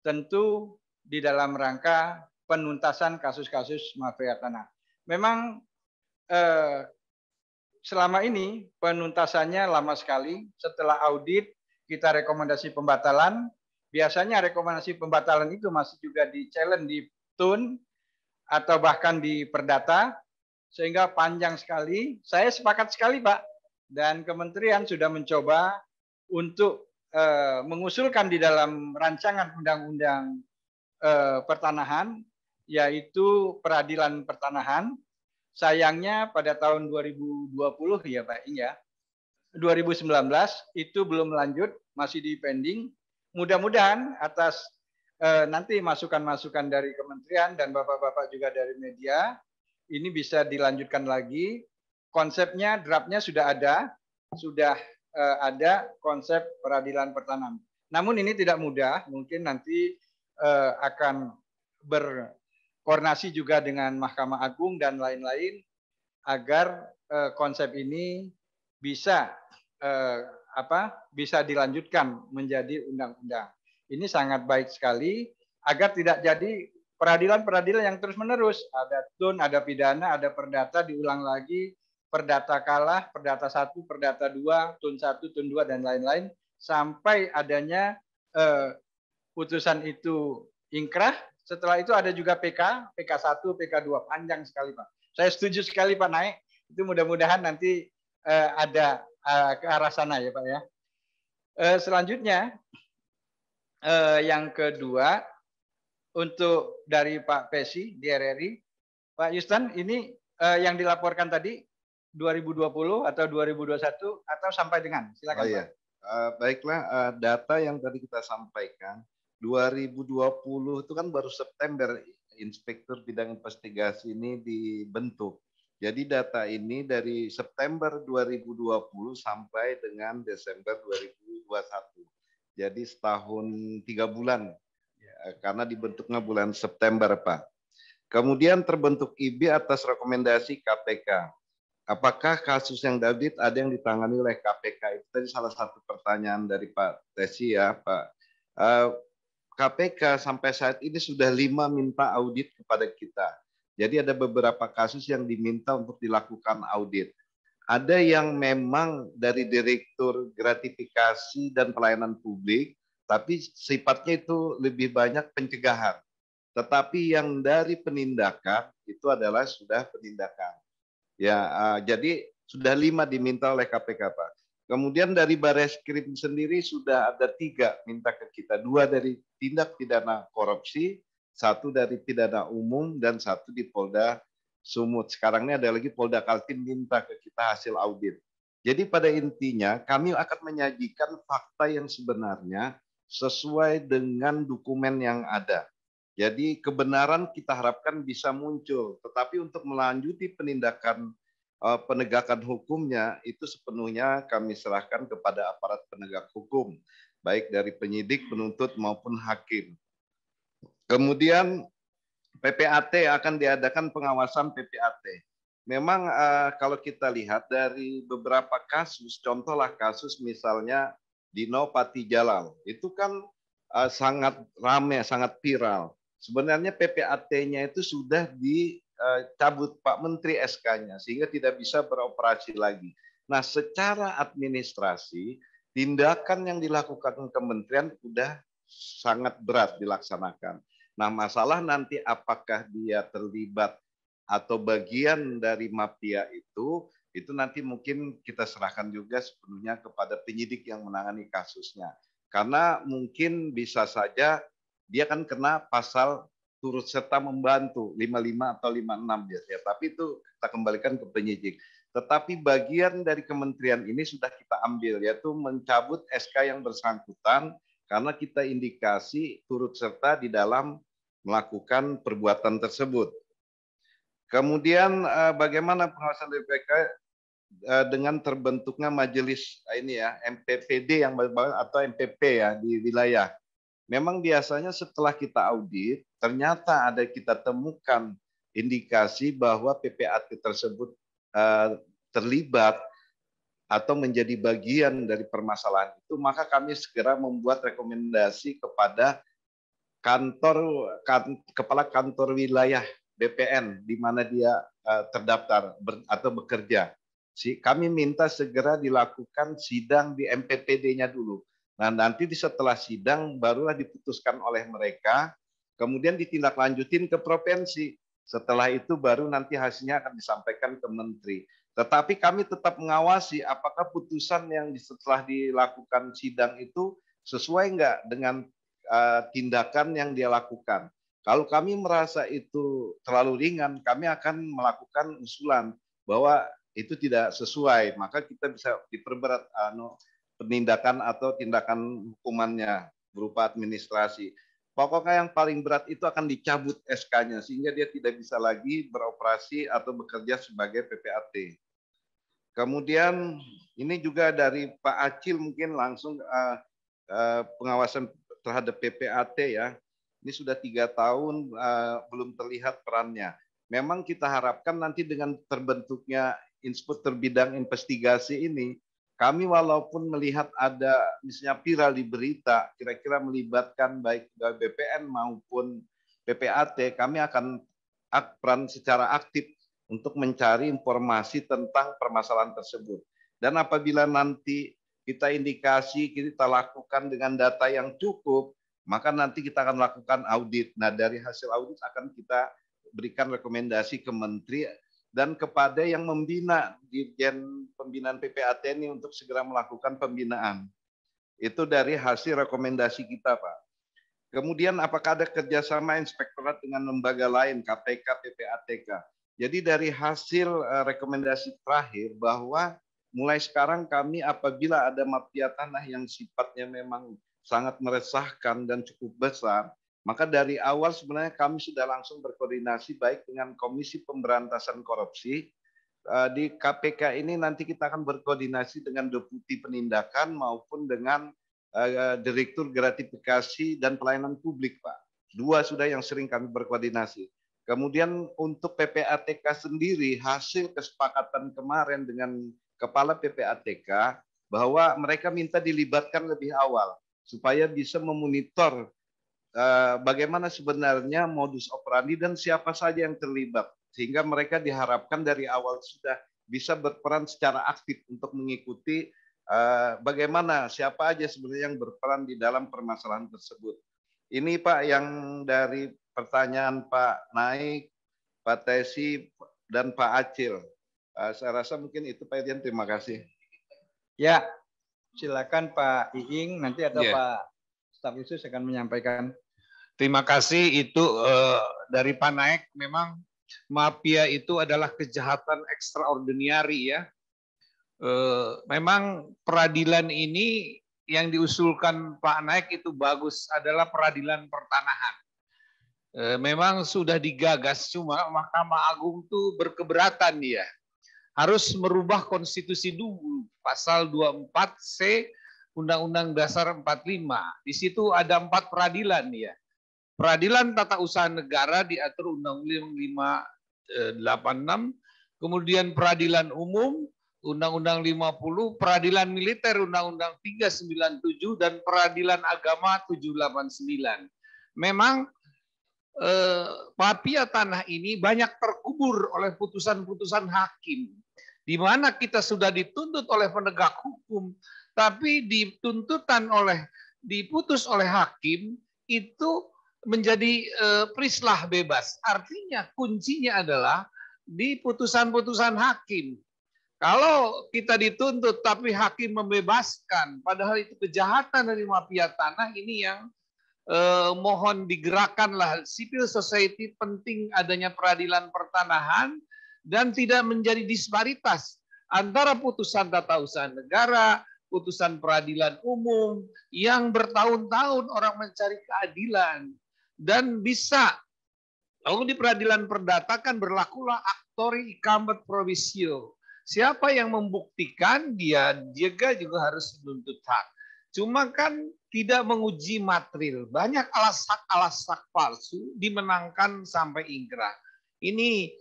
tentu di dalam rangka penuntasan kasus-kasus mafia tanah. Memang selama ini penuntasannya lama sekali. Setelah audit, kita rekomendasi pembatalan. Biasanya rekomendasi pembatalan itu masih juga di-challenge di TUN atau bahkan di Perdata, sehingga panjang sekali. Saya sepakat sekali, Pak. Dan kementerian sudah mencoba untuk mengusulkan di dalam rancangan undang-undang pertanahan, yaitu peradilan pertanahan. Sayangnya pada tahun 2020 ya Pak, ya 2019 itu belum lanjut, masih di pending. Mudah-mudahan atas nanti masukan-masukan dari kementerian dan bapak-bapak juga dari media, ini bisa dilanjutkan lagi. Konsepnya, draftnya sudah ada konsep peradilan pertanahan. Namun ini tidak mudah, mungkin nanti akan berkoordinasi juga dengan Mahkamah Agung dan lain-lain agar konsep ini bisa bisa dilanjutkan menjadi undang-undang. Ini sangat baik sekali agar tidak jadi peradilan-peradilan yang terus-menerus. Ada TUN, ada pidana, ada perdata, diulang lagi, perdata kalah, perdata 1, perdata 2, TUN 1, TUN 2, dan lain-lain, sampai adanya putusan itu ingkrah. Setelah itu ada juga PK, PK1, PK2, panjang sekali Pak. Saya setuju sekali Pak Naik, itu mudah-mudahan nanti ada ke arah sana ya Pak ya. Selanjutnya, yang kedua, untuk dari Pak Pesi di RRI, Pak Yustan, ini yang dilaporkan tadi 2020 atau 2021 atau sampai dengan? Silakan. Oh iya, baiklah, data yang tadi kita sampaikan 2020 itu kan baru September Inspektur Bidang Investigasi ini dibentuk. Jadi data ini dari September 2020 sampai dengan Desember 2021. Jadi setahun 3 bulan karena dibentuknya bulan September Pak. Kemudian terbentuk IB atas rekomendasi KPK. Apakah kasus yang David ada yang ditangani oleh KPK? Itu tadi salah satu pertanyaan dari Pak Tesi ya Pak. KPK sampai saat ini sudah 5 minta audit kepada kita. Jadi ada beberapa kasus yang diminta untuk dilakukan audit. Ada yang memang dari Direktur Gratifikasi dan Pelayanan Publik, tapi sifatnya itu lebih banyak pencegahan. Tetapi yang dari penindakan itu adalah sudah penindakan. Ya, jadi sudah 5 diminta oleh KPK Pak. Kemudian dari Bareskrim sendiri sudah ada 3 minta ke kita. 2 dari tindak pidana korupsi, 1 dari pidana umum, dan 1 di Polda Sumut. Sekarang ini ada lagi Polda Kaltim minta ke kita hasil audit. Jadi pada intinya kami akan menyajikan fakta yang sebenarnya sesuai dengan dokumen yang ada. Jadi kebenaran kita harapkan bisa muncul, tetapi untuk melanjuti penegakan hukumnya itu sepenuhnya kami serahkan kepada aparat penegak hukum, baik dari penyidik, penuntut maupun hakim. Kemudian PPAT akan diadakan pengawasan PPAT. Memang kalau kita lihat dari beberapa kasus, contohlah kasus misalnya Dino Patijalal, itu kan sangat ramai, sangat viral. Sebenarnya PPAT-nya itu sudah dicabut Pak Menteri SK-nya sehingga tidak bisa beroperasi lagi. Nah, secara administrasi tindakan yang dilakukan kementerian sudah sangat berat dilaksanakan. Nah, masalah nanti apakah dia terlibat atau bagian dari mafia itu itu nanti mungkin kita serahkan juga sepenuhnya kepada penyidik yang menangani kasusnya. Karena mungkin bisa saja dia kan kena pasal turut serta membantu 55 atau 56 biasanya. Tapi itu kita kembalikan ke penyidik. Tetapi bagian dari kementerian ini sudah kita ambil, yaitu mencabut SK yang bersangkutan karena kita indikasi turut serta di dalam melakukan perbuatan tersebut. Kemudian bagaimana pengawasan BPK dengan terbentuknya majelis ini ya MPPD yang atau MPP ya di wilayah. Memang biasanya setelah kita audit ternyata ada kita temukan indikasi bahwa PPAT tersebut terlibat atau menjadi bagian dari permasalahan itu, maka kami segera membuat rekomendasi kepada kepala kantor wilayah BPN di mana dia terdaftar atau bekerja. Kami minta segera dilakukan sidang di MPPD-nya dulu. Nah, nanti setelah sidang barulah diputuskan oleh mereka, kemudian ditindaklanjutin ke provinsi. Setelah itu baru nanti hasilnya akan disampaikan ke menteri. Tetapi kami tetap mengawasi apakah putusan yang setelah dilakukan sidang itu sesuai enggak dengan tindakan yang dia lakukan. Kalau kami merasa itu terlalu ringan, kami akan melakukan usulan bahwa itu tidak sesuai, maka kita bisa diperberat penindakan atau tindakan hukumannya berupa administrasi. Pokoknya yang paling berat itu akan dicabut SK-nya sehingga dia tidak bisa lagi beroperasi atau bekerja sebagai PPAT. Kemudian ini juga dari Pak Acil mungkin langsung pengawasan terhadap PPAT ya. Ini sudah 3 tahun belum terlihat perannya. Memang kita harapkan nanti dengan terbentuknya Inspektur Bidang Investigasi ini, kami walaupun melihat ada misalnya viral di berita, kira-kira melibatkan baik BPN maupun PPAT, kami akan peran secara aktif untuk mencari informasi tentang permasalahan tersebut. Dan apabila nanti kita indikasi, kita lakukan dengan data yang cukup, maka nanti kita akan lakukan audit. Nah, dari hasil audit akan kita berikan rekomendasi ke menteri dan kepada yang membina Dirjen Pembinaan PPAT ini untuk segera melakukan pembinaan. Itu dari hasil rekomendasi kita, Pak. Kemudian apakah ada kerjasama inspektorat dengan lembaga lain, KPK, PPATK? Jadi dari hasil rekomendasi terakhir bahwa mulai sekarang kami apabila ada mafia tanah yang sifatnya memang sangat meresahkan dan cukup besar, maka dari awal sebenarnya kami sudah langsung berkoordinasi baik dengan Komisi Pemberantasan Korupsi. Di KPK ini nanti kita akan berkoordinasi dengan Deputi Penindakan maupun dengan Direktur Gratifikasi dan Pelayanan Publik, Pak. 2 sudah yang sering kami berkoordinasi. Kemudian untuk PPATK sendiri, hasil kesepakatan kemarin dengan Kepala PPATK bahwa mereka minta dilibatkan lebih awal supaya bisa memonitor bagaimana sebenarnya modus operandi dan siapa saja yang terlibat. Sehingga mereka diharapkan dari awal sudah bisa berperan secara aktif untuk mengikuti bagaimana siapa aja sebenarnya yang berperan di dalam permasalahan tersebut. Ini Pak yang dari pertanyaan Pak Naik, Pak Tesi, dan Pak Acil. Saya rasa mungkin itu Pak Irjen, terima kasih. Ya, silakan Pak Iing, nanti ada Pak staf khusus akan menyampaikan. Terima kasih. Itu dari Pak Naik, memang mafia itu adalah kejahatan extraordinary ya. Memang peradilan ini yang diusulkan Pak Naik itu bagus, adalah peradilan pertanahan. Memang sudah digagas, cuma Mahkamah Agung tuh berkeberatan dia. Harus merubah konstitusi dulu, pasal 24C Undang-Undang Dasar 45. Di situ ada 4 peradilan ya. Peradilan Tata Usaha Negara diatur Undang-Undang 586, kemudian peradilan umum Undang-Undang 50, peradilan militer Undang-Undang 397 dan peradilan agama 789. Memang mafia tanah ini banyak terkubur oleh putusan-putusan hakim, di mana kita sudah dituntut oleh penegak hukum, tapi diputus oleh hakim itu menjadi prislah bebas. Artinya kuncinya adalah di putusan-putusan hakim. Kalau kita dituntut tapi hakim membebaskan, padahal itu kejahatan dari mafia tanah, ini yang mohon digerakkanlah. Civil society penting adanya peradilan pertanahan dan tidak menjadi disparitas antara putusan tata usaha negara, putusan peradilan umum yang bertahun-tahun orang mencari keadilan. Dan bisa, kalau di peradilan perdata kan berlakulah actori icamet provisio. Siapa yang membuktikan dia juga harus menuntut hak. Cuma kan tidak menguji material. Banyak alasak palsu dimenangkan sampai ingkrah. Ini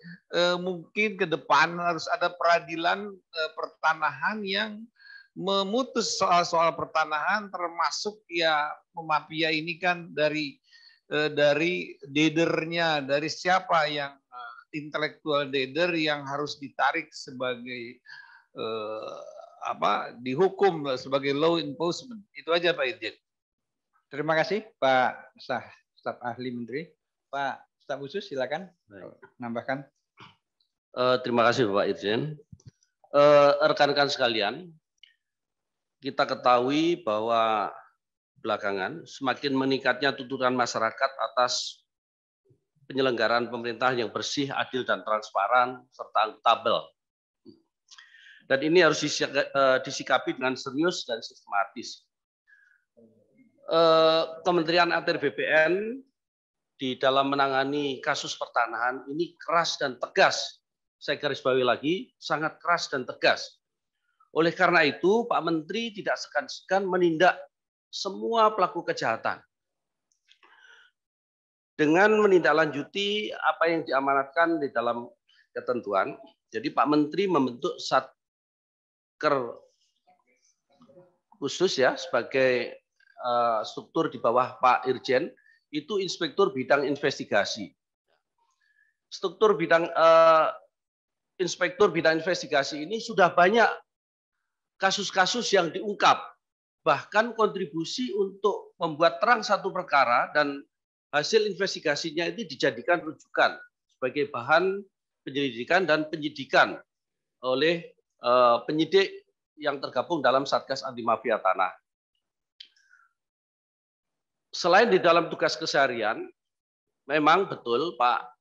mungkin ke depan harus ada peradilan pertanahan yang memutus soal-soal pertanahan, termasuk ya mafia ini kan dari dedernya, dari siapa yang intelektual dader yang harus ditarik sebagai dihukum sebagai law enforcement. Itu aja Pak Irjen. Terima kasih Pak Staf Ahli Menteri. Pak Staf Khusus silakan menambahkan. Terima kasih Bapak Irjen. Rekan-rekan sekalian, kita ketahui bahwa belakangan semakin meningkatnya tuntutan masyarakat atas penyelenggaraan pemerintahan yang bersih, adil, dan transparan, serta akuntabel. Dan ini harus disikapi dengan serius dan sistematis. Kementerian ATR BPN di dalam menangani kasus pertanahan ini keras dan tegas. Saya garis bawahi lagi, sangat keras dan tegas. Oleh karena itu, Pak Menteri tidak segan-segan menindak semua pelaku kejahatan dengan menindaklanjuti apa yang diamanatkan di dalam ketentuan. Jadi Pak Menteri membentuk Satker khusus ya sebagai struktur di bawah Pak Irjen, itu Inspektur Bidang Investigasi. Struktur bidang Inspektur Bidang Investigasi ini sudah banyak kasus-kasus yang diungkap, bahkan kontribusi untuk membuat terang satu perkara dan hasil investigasinya itu dijadikan rujukan sebagai bahan penyelidikan dan penyidikan oleh penyidik yang tergabung dalam Satgas Anti Mafia Tanah. Selain di dalam tugas keseharian, memang betul Pak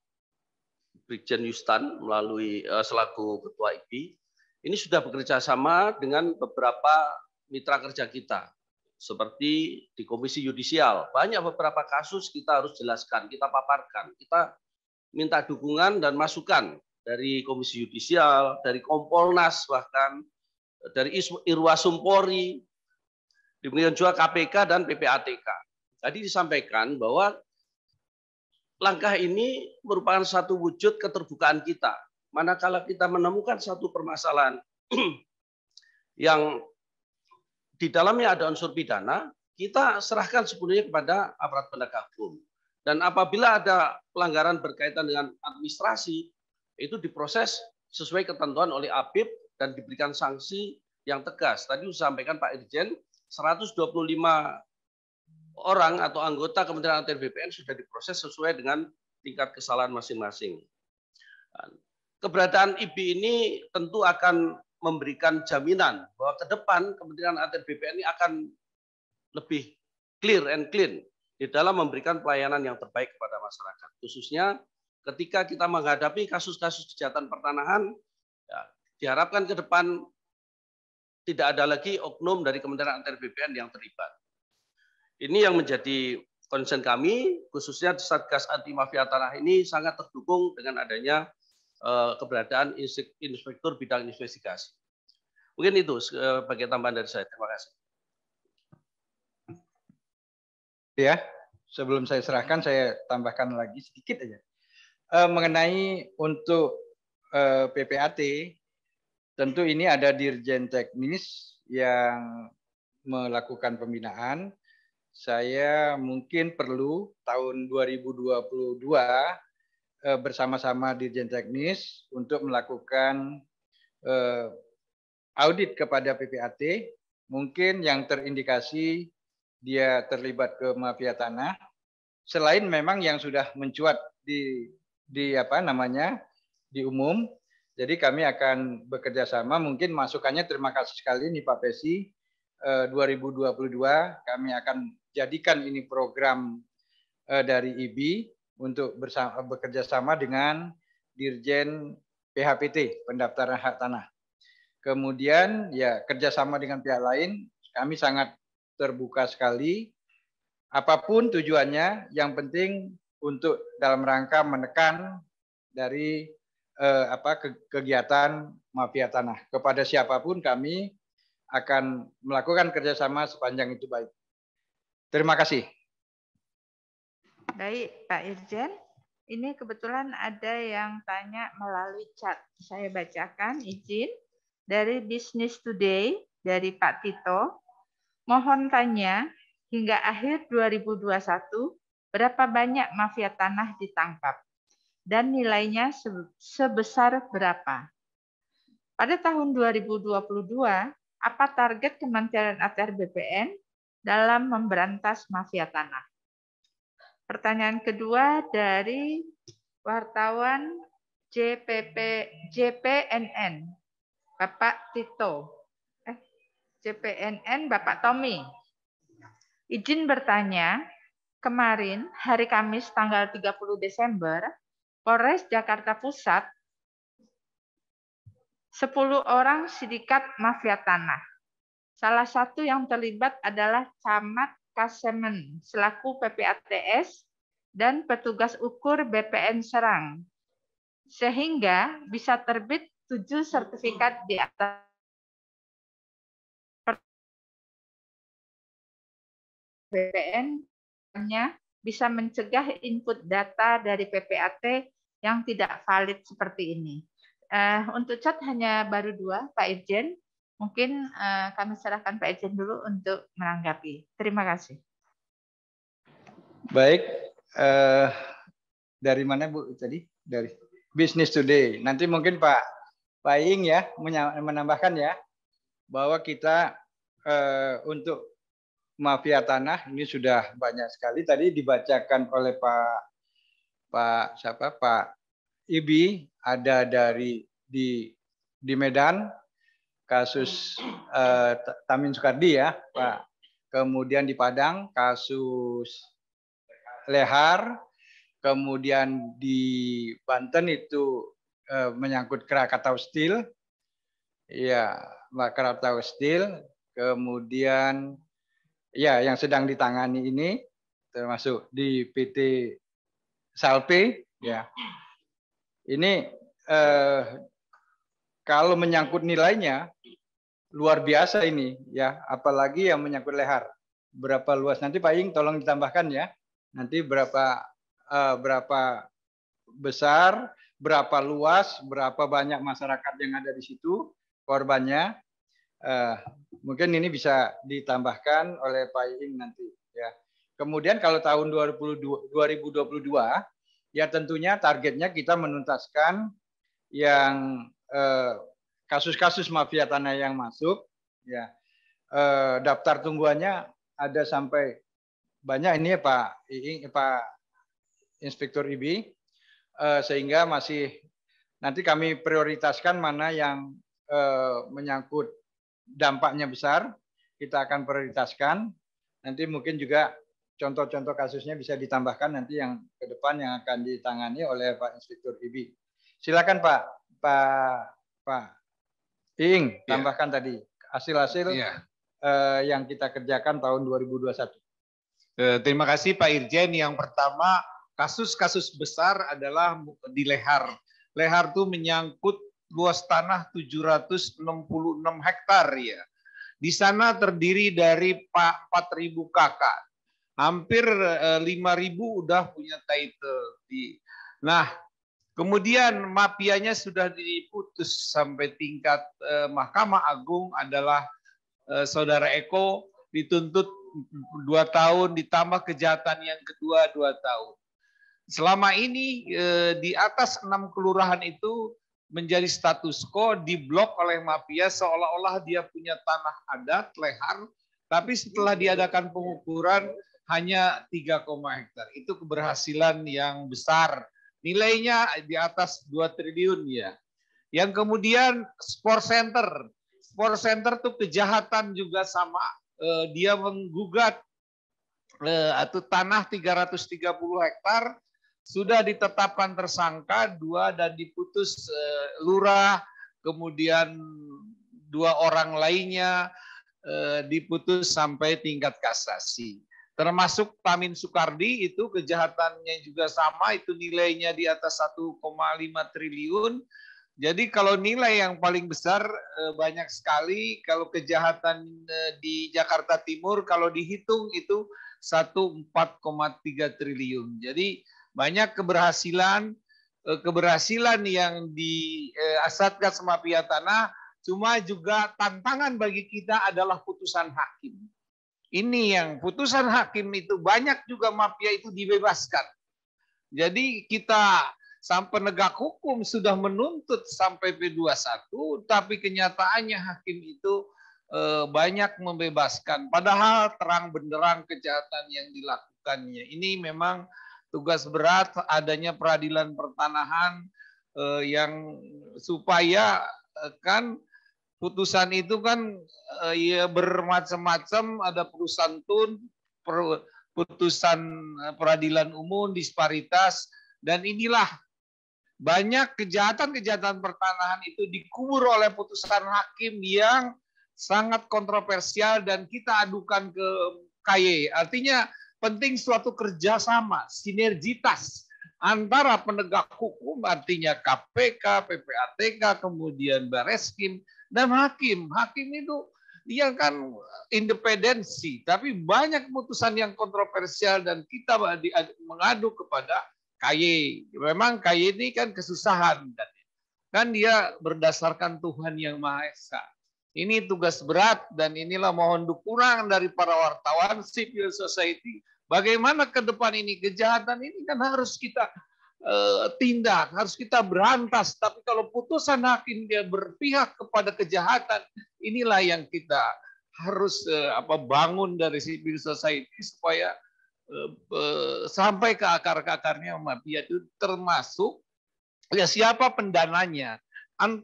Brigjen Yustan melalui selaku Ketua IPI ini sudah bekerja sama dengan beberapa mitra kerja kita. Seperti di Komisi Yudisial, banyak beberapa kasus kita harus jelaskan, kita paparkan, kita minta dukungan dan masukan dari Komisi Yudisial, dari Kompolnas, bahkan dari Irwasum Polri, demikian juga KPK dan PPATK. Tadi disampaikan bahwa langkah ini merupakan satu wujud keterbukaan kita. Manakala kita menemukan satu permasalahan yang di dalamnya ada unsur pidana, kita serahkan sepenuhnya kepada aparat penegak hukum. Dan apabila ada pelanggaran berkaitan dengan administrasi, itu diproses sesuai ketentuan oleh APIP dan diberikan sanksi yang tegas. Tadi disampaikan Pak Irjen, 125 orang atau anggota Kementerian ATR BPN sudah diproses sesuai dengan tingkat kesalahan masing-masing. Keberadaan IBI ini tentu akan memberikan jaminan bahwa ke depan Kementerian ATR BPN ini akan lebih clear and clean di dalam memberikan pelayanan yang terbaik kepada masyarakat. Khususnya ketika kita menghadapi kasus-kasus kejahatan pertanahan, ya, diharapkan ke depan tidak ada lagi oknum dari Kementerian ATR BPN yang terlibat. Ini yang menjadi concern kami, khususnya Satgas Anti Mafia Tanah ini sangat terdukung dengan adanya keberadaan Inspektur Bidang Investigasi. Mungkin itu sebagai tambahan dari saya. Terima kasih. Ya, sebelum saya serahkan, saya tambahkan lagi sedikit aja. Mengenai untuk PPAT, tentu ini ada Dirjen Teknis yang melakukan pembinaan. Saya mungkin perlu tahun 2022 bersama-sama Dirjen Teknis untuk melakukan audit kepada PPAT, mungkin yang terindikasi dia terlibat ke mafia tanah, selain memang yang sudah mencuat di umum. Jadi kami akan bekerja sama, mungkin masukannya terima kasih sekali nih Pak Pesi. 2022 kami akan jadikan ini program dari IBI untuk bekerja sama dengan Dirjen PHPT, pendaftaran hak tanah. Kemudian ya kerjasama dengan pihak lain, kami sangat terbuka sekali. Apapun tujuannya, yang penting untuk dalam rangka menekan dari kegiatan mafia tanah. Kepada siapapun kami akan melakukan kerjasama sepanjang itu baik. Terima kasih. Baik, Pak Irjen. Ini kebetulan ada yang tanya melalui chat. Saya bacakan, izin. Dari Business Today, dari Pak Tito. Mohon tanya, hingga akhir 2021, berapa banyak mafia tanah ditangkap? Dan nilainya sebesar berapa? Pada tahun 2022, apa target Kementerian ATR BPN dalam memberantas mafia tanah? Pertanyaan kedua dari wartawan JPNN, Bapak Tito. JPNN, Bapak Tommy. Izin bertanya, kemarin hari Kamis tanggal 30 Desember, Polres Jakarta Pusat 10 orang sindikat mafia tanah. Salah satu yang terlibat adalah Camat Kasemen selaku PPATS dan petugas ukur BPN Serang. Sehingga bisa terbit 7 sertifikat di atas BPN-nya bisa mencegah input data dari PPAT yang tidak valid seperti ini. Untuk chat hanya baru 2, Pak Irjen. Mungkin kami serahkan Pak Irjen dulu untuk menanggapi. Terima kasih. Baik, dari mana Bu tadi? Dari Business Today. Nanti mungkin Pak Ing ya menambahkan ya bahwa kita untuk mafia tanah ini sudah banyak sekali. Tadi dibacakan oleh Pak Ibi, ada dari di Medan kasus Tamin Soekardi ya, Pak. Kemudian di Padang kasus Lehar, kemudian di Banten itu menyangkut Krakatau Steel, ya Krakatau Steel, kemudian ya yang sedang ditangani ini termasuk di PT Salpe, ya. Ini kalau menyangkut nilainya luar biasa ini, ya, apalagi yang menyangkut Lehar. Berapa luas? Nanti Pak Ing tolong ditambahkan ya. Nanti berapa besar, berapa luas, berapa banyak masyarakat yang ada di situ korbannya. Mungkin ini bisa ditambahkan oleh Pak Ing nanti ya. Kemudian kalau tahun 2022 ya tentunya targetnya kita menuntaskan yang kasus-kasus mafia tanah yang masuk ya. Daftar tungguannya ada sampai banyak ini ya Pak Inspektur IBI, sehingga masih nanti kami prioritaskan mana yang menyangkut dampaknya besar, kita akan prioritaskan. Nanti mungkin juga contoh-contoh kasusnya bisa ditambahkan nanti yang ke depan yang akan ditangani oleh Pak Inspektur IBI. Silakan Pak Ing, tambahkan tadi hasil-hasil yang kita kerjakan tahun 2021. Terima kasih Pak Irjen. Yang pertama, kasus-kasus besar adalah di Lehar. Lehar itu menyangkut luas tanah 766 hektar ya. Di sana terdiri dari 4.000 kakak. Hampir 5.000 udah punya title. Nah, kemudian mafianya sudah diputus sampai tingkat Mahkamah Agung adalah Saudara Eko dituntut 2 tahun ditambah kejahatan yang kedua 2 tahun. Selama ini di atas 6 kelurahan itu menjadi status quo, diblok oleh mafia seolah-olah dia punya tanah adat Lehar, tapi setelah diadakan pengukuran hanya 3, hektar. Itu keberhasilan yang besar. Nilainya di atas 2 triliun ya. Yang kemudian sport center. Sport center tuh kejahatan juga sama. Dia menggugat atau tanah 330 hektar sudah ditetapkan tersangka 2 dan diputus lurah, kemudian 2 orang lainnya diputus sampai tingkat kasasi. Termasuk Tamin Soekardi itu kejahatannya juga sama, itu nilainya di atas 1,5 triliun. Jadi kalau nilai yang paling besar banyak sekali, kalau kejahatan di Jakarta Timur kalau dihitung itu 1,4,3 triliun. Jadi banyak keberhasilan yang di Satgas Mafia Tanah, cuma juga tantangan bagi kita adalah putusan hakim. Ini yang putusan hakim itu banyak juga mafia itu dibebaskan. Jadi kita sang penegak hukum sudah menuntut sampai P21, tapi kenyataannya hakim itu banyak membebaskan. Padahal terang benderang kejahatan yang dilakukannya. Ini memang tugas berat adanya peradilan pertanahan yang supaya kan putusan itu kan ya bermacam-macam, ada putusan tun, putusan peradilan umum, disparitas, dan inilah banyak kejahatan-kejahatan pertanahan itu dikubur oleh putusan hakim yang sangat kontroversial dan kita adukan ke KY. Artinya penting suatu kerjasama, sinergitas antara penegak hukum, artinya KPK, PPATK, kemudian Bareskrim, dan hakim. Hakim itu dia kan independensi, tapi banyak putusan yang kontroversial dan kita mengadu kepada KY. Memang KY ini kan kesusahan, kan dia berdasarkan Tuhan yang Maha Esa. Ini tugas berat dan inilah mohon dukungan dari para wartawan, civil society. Bagaimana ke depan ini kejahatan ini kan harus kita tindak, harus kita berantas. Tapi kalau putusan hakim dia berpihak kepada kejahatan, inilah yang kita harus bangun dari civil society supaya sampai ke akar-akarnya mafia itu, termasuk ya siapa pendananya,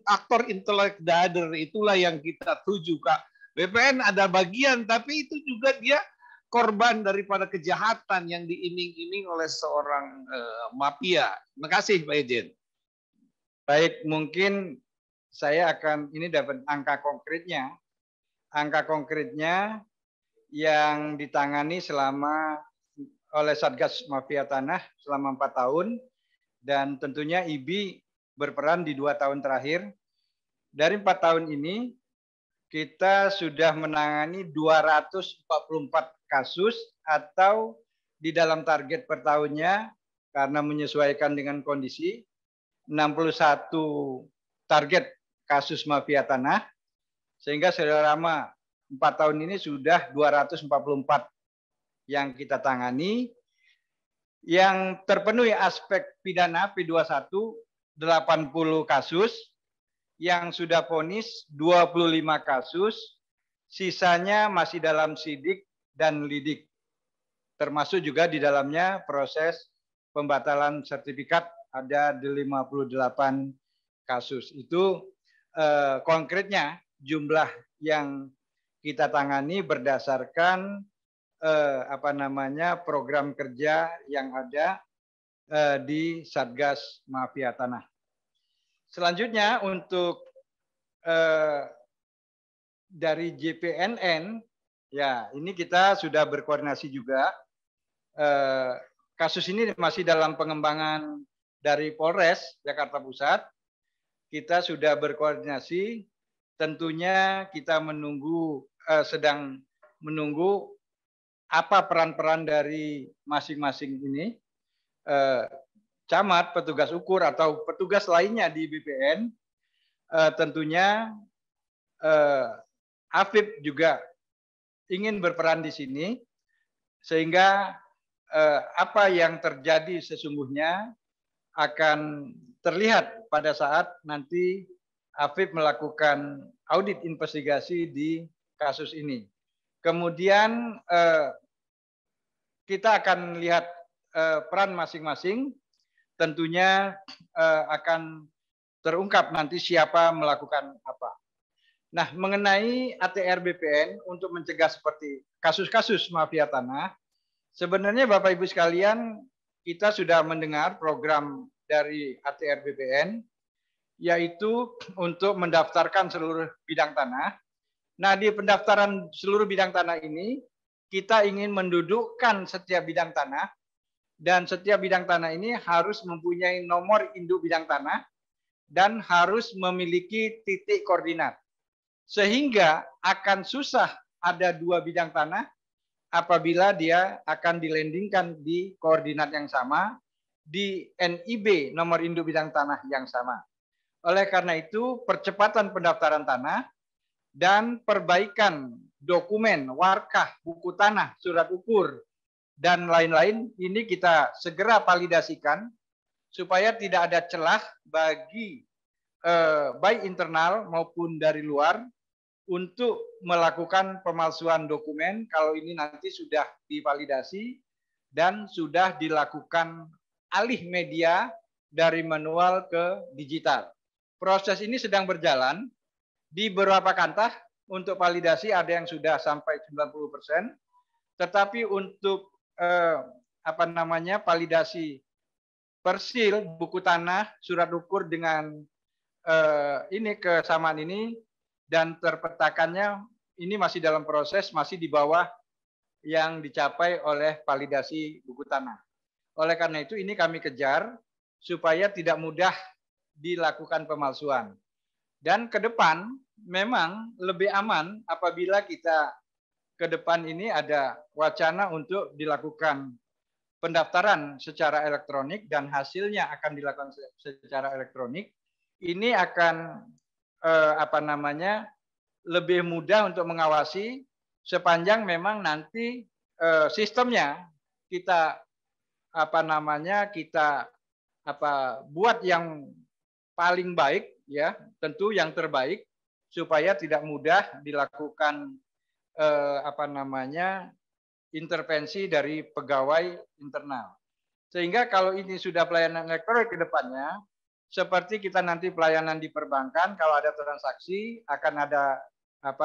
aktor intelek dader, itulah yang kita tuju, Kak. BPN ada bagian, tapi itu juga dia korban daripada kejahatan yang diiming-iming oleh seorang mafia. Terima kasih, Pak Ejen. Baik, mungkin saya akan ini dapat angka konkretnya. Angka konkretnya yang ditangani oleh Satgas Mafia Tanah selama 4 tahun, dan tentunya IBI berperan di 2 tahun terakhir. Dari 4 tahun ini, kita sudah menangani 244 kasus, atau di dalam target per tahunnya, karena menyesuaikan dengan kondisi, 61 target kasus mafia tanah, sehingga selama 4 tahun ini sudah 244 yang kita tangani. Yang terpenuhi aspek pidana P21 80 kasus, yang sudah vonis 25 kasus, sisanya masih dalam sidik dan lidik. Termasuk juga di dalamnya proses pembatalan sertifikat ada 58 kasus. Itu konkretnya jumlah yang kita tangani berdasarkan program kerja yang ada di Satgas Mafia Tanah. Selanjutnya untuk dari JPNN, ya ini kita sudah berkoordinasi juga. Kasus ini masih dalam pengembangan dari Polres Jakarta Pusat. Kita sudah berkoordinasi. Tentunya kita sedang menunggu apa peran-peran dari masing-masing ini, camat, petugas ukur, atau petugas lainnya di BPN. Tentunya Afib juga ingin berperan di sini, sehingga apa yang terjadi sesungguhnya akan terlihat pada saat nanti Afib melakukan audit investigasi di kasus ini. Kemudian kita akan lihat peran masing-masing, tentunya akan terungkap nanti siapa melakukan apa. Nah, mengenai ATR BPN untuk mencegah seperti kasus-kasus mafia tanah, sebenarnya Bapak Ibu sekalian, kita sudah mendengar program dari ATR BPN, yaitu untuk mendaftarkan seluruh bidang tanah. Nah, di pendaftaran seluruh bidang tanah ini, kita ingin mendudukkan setiap bidang tanah, dan setiap bidang tanah ini harus mempunyai nomor induk bidang tanah, dan harus memiliki titik koordinat. Sehingga akan susah ada dua bidang tanah apabila dia akan dilandingkan di koordinat yang sama, di NIB nomor induk bidang tanah yang sama. Oleh karena itu, percepatan pendaftaran tanah dan perbaikan dokumen, warkah, buku tanah, surat ukur, dan lain-lain, ini kita segera validasikan supaya tidak ada celah bagi baik internal maupun dari luar untuk melakukan pemalsuan dokumen kalau ini nanti sudah divalidasi dan sudah dilakukan alih media dari manual ke digital. Proses ini sedang berjalan di beberapa kantah. Untuk validasi ada yang sudah sampai 90%, tetapi untuk validasi persil, buku tanah, surat ukur dengan ini kesamaan ini dan terpetakannya ini masih dalam proses, masih di bawah yang dicapai oleh validasi buku tanah. Oleh karena itu ini kami kejar supaya tidak mudah dilakukan pemalsuan. Dan ke depan memang lebih aman apabila kita ke depan ini ada wacana untuk dilakukan pendaftaran secara elektronik dan hasilnya akan dilakukan secara elektronik. Ini akan lebih mudah untuk mengawasi sepanjang memang nanti sistemnya kita buat yang paling baik, ya tentu yang terbaik supaya tidak mudah dilakukan intervensi dari pegawai internal. Sehingga kalau ini sudah pelayanan elektronik ke depannya, seperti kita nanti pelayanan di perbankan, kalau ada transaksi akan ada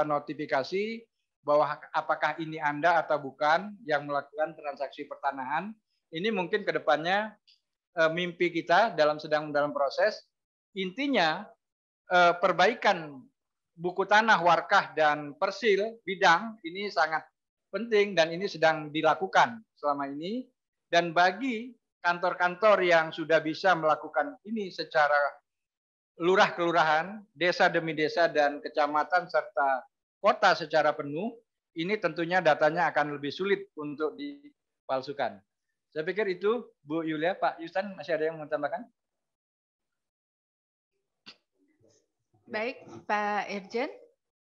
notifikasi bahwa apakah ini Anda atau bukan yang melakukan transaksi pertanahan. Ini mungkin ke depannya mimpi kita sedang dalam proses. Intinya perbaikan buku tanah, warkah, dan persil bidang ini sangat penting dan ini sedang dilakukan selama ini. Dan bagi kantor-kantor yang sudah bisa melakukan ini secara lurah kelurahan, desa demi desa, dan kecamatan serta kota secara penuh, ini tentunya datanya akan lebih sulit untuk dipalsukan. Saya pikir itu, Bu Yulia. Pak Yustan, masih ada yang mau tambahkan? Baik, Pak Irjen.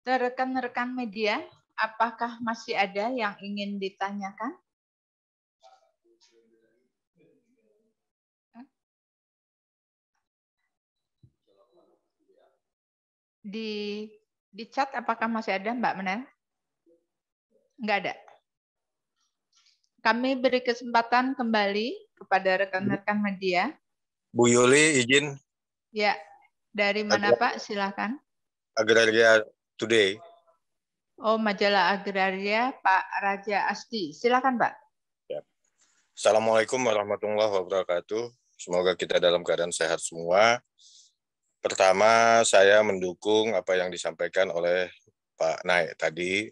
Rekan-rekan media, apakah masih ada yang ingin ditanyakan? Di chat apakah masih ada, Mbak Menel? Enggak ada. Kami beri kesempatan kembali kepada rekan-rekan media. Bu Yuli, izin. Ya, dari mana Pak? Silakan. Agraria Today. Oh, majalah Agraria, Pak Raja Asti. Silakan, Pak. Ya. Assalamualaikum warahmatullahi wabarakatuh. Semoga kita dalam keadaan sehat semua. Pertama, saya mendukung apa yang disampaikan oleh Pak Naik tadi.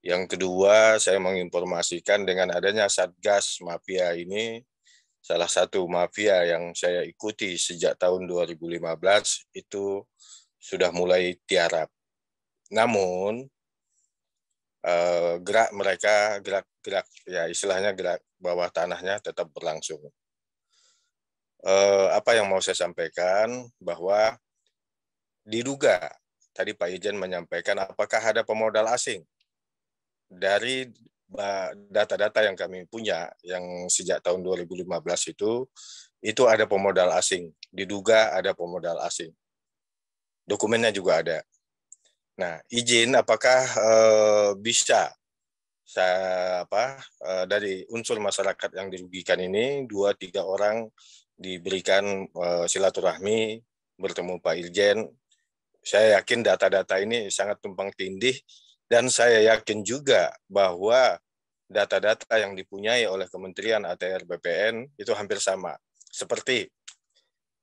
Yang kedua, saya menginformasikan dengan adanya Satgas Mafia ini, salah satu mafia yang saya ikuti sejak tahun 2015 itu sudah mulai tiarap. Namun, gerak mereka, gerak ya istilahnya gerak bawah tanahnya tetap berlangsung. Apa yang mau saya sampaikan bahwa diduga, tadi Pak Ijen menyampaikan apakah ada pemodal asing. Dari data-data yang kami punya yang sejak tahun 2015 itu ada pemodal asing, diduga ada pemodal asing. Dokumennya juga ada. Nah, izin apakah bisa dari unsur masyarakat yang dirugikan ini 2-3 orang diberikan silaturahmi bertemu Pak Irjen. Saya yakin data-data ini sangat tumpang tindih, dan saya yakin juga bahwa data-data yang dipunyai oleh Kementerian ATR BPN itu hampir sama. Seperti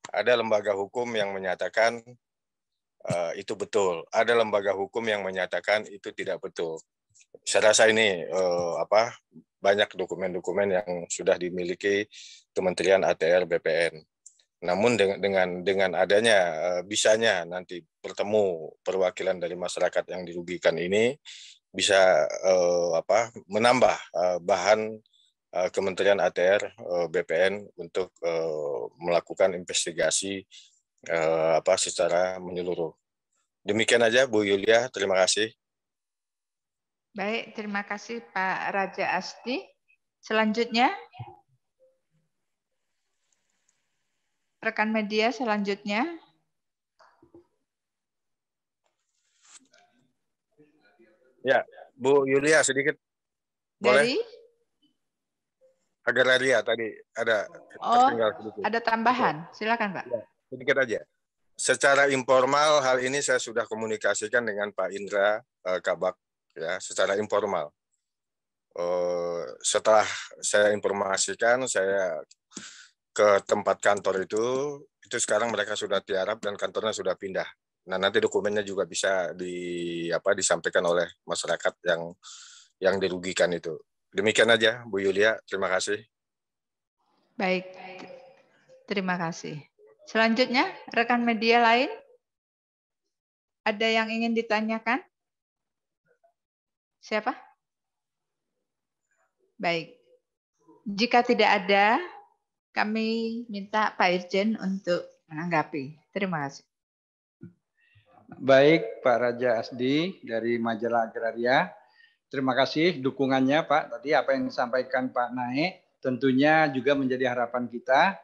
ada lembaga hukum yang menyatakan itu betul, ada lembaga hukum yang menyatakan itu tidak betul. Saya rasa ini banyak dokumen-dokumen yang sudah dimiliki Kementerian ATR BPN. Namun dengan adanya bisanya nanti bertemu perwakilan dari masyarakat yang dirugikan ini bisa menambah bahan Kementerian ATR BPN untuk melakukan investigasi secara menyeluruh. Demikian aja Bu Yulia, terima kasih. Baik, terima kasih Pak Raja Asdi. Selanjutnya rekan media selanjutnya. Ya, Bu Yulia sedikit. Boleh? Dari? Agraria tadi ada tertinggal sedikit. Ada tambahan. Silakan Pak. Ya, sedikit aja. Secara informal hal ini saya sudah komunikasikan dengan Pak Indra Kabak ya, secara informal. Setelah saya informasikan, saya ke tempat kantor itu sekarang mereka sudah tiarap dan kantornya sudah pindah. Nah, nanti dokumennya juga bisa disampaikan oleh masyarakat yang dirugikan itu. Demikian aja Bu Yulia, terima kasih. Baik, terima kasih. Selanjutnya, rekan media lain, ada yang ingin ditanyakan? Siapa? Baik, jika tidak ada, kami minta Pak Irjen untuk menanggapi. Terima kasih. Baik, Pak Raja Asdi dari Majalah Agraria. Terima kasih dukungannya Pak. Tadi apa yang disampaikan Pak Naik tentunya juga menjadi harapan kita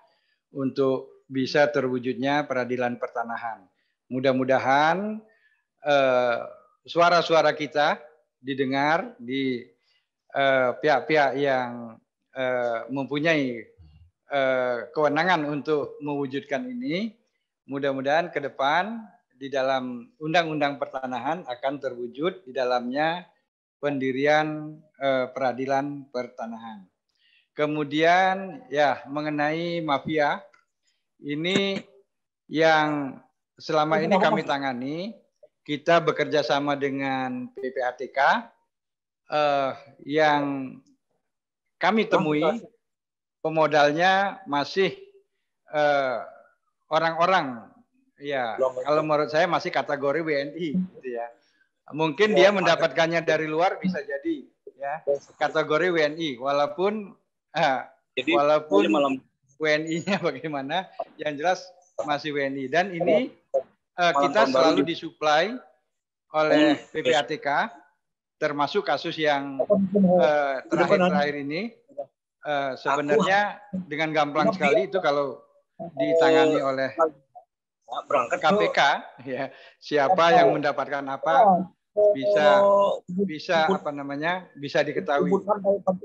untuk bisa terwujudnya peradilan pertanahan. Mudah-mudahan suara-suara kita didengar di pihak-pihak yang mempunyai kewenangan untuk mewujudkan ini. Mudah-mudahan ke depan di dalam Undang-Undang Pertanahan akan terwujud di dalamnya pendirian peradilan pertanahan. Kemudian ya mengenai mafia ini yang selama ini kami tangani, kita bekerja sama dengan PPATK yang kami temui pemodalnya masih orang-orang ya kalau menurut saya masih kategori WNI gitu ya. Mungkin dia mendapatkannya dari luar bisa jadi ya kategori WNI walaupun WNI-nya bagaimana yang jelas masih WNI dan ini kita selalu disuplai oleh PPATK termasuk kasus yang terakhir ini sebenarnya dengan gampang sekali itu kalau ditangani oleh KPK ya siapa yang mendapatkan apa bisa bisa diketahui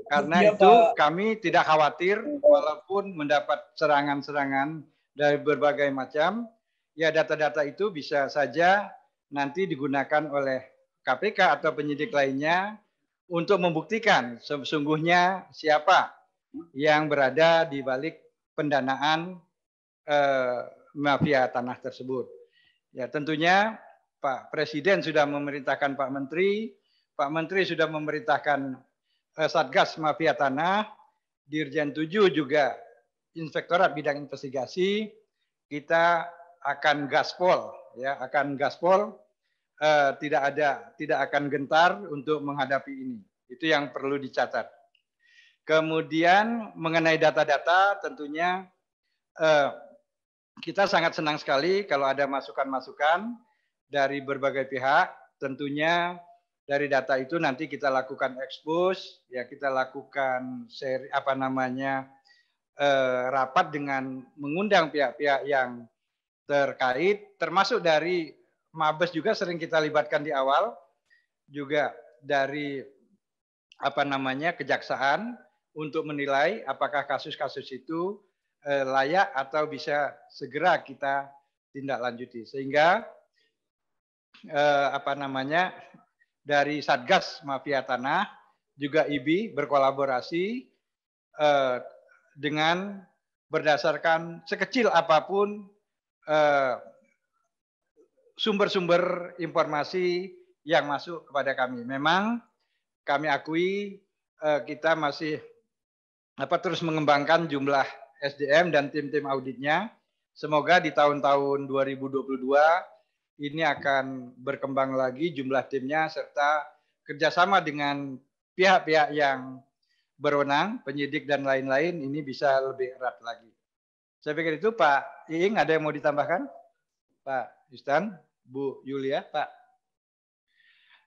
karena itu kami tidak khawatir walaupun mendapat serangan-serangan dari berbagai macam ya data-data itu bisa saja nanti digunakan oleh KPK atau penyidik lainnya untuk membuktikan sesungguhnya siapa yang berada di balik pendanaan mafia tanah tersebut. Ya tentunya Pak Presiden sudah memerintahkan Pak Menteri sudah memerintahkan Satgas Mafia Tanah, Dirjen 7 juga Inspektorat Bidang Investigasi, kita akan gaspol ya, tidak akan gentar untuk menghadapi ini. Itu yang perlu dicatat. Kemudian mengenai data-data tentunya kita sangat senang sekali kalau ada masukan-masukan dari berbagai pihak. Tentunya dari data itu nanti kita lakukan expose, ya kita lakukan rapat dengan mengundang pihak-pihak yang terkait, termasuk dari Mabes juga sering kita libatkan di awal, juga dari kejaksaan untuk menilai apakah kasus-kasus itu layak atau bisa segera kita tindak lanjuti. Sehingga dari Satgas Mafia Tanah juga IBI berkolaborasi dengan berdasarkan sekecil apapun sumber-sumber informasi yang masuk kepada kami. Memang kami akui kita masih terus mengembangkan jumlah SDM dan tim-tim auditnya. Semoga di tahun-tahun 2022 ini akan berkembang lagi jumlah timnya serta kerjasama dengan pihak-pihak yang berwenang, penyidik dan lain-lain ini bisa lebih erat lagi. Saya pikir itu Pak Iing, ada yang mau ditambahkan? Pak Yustan, Bu Yulia, Pak.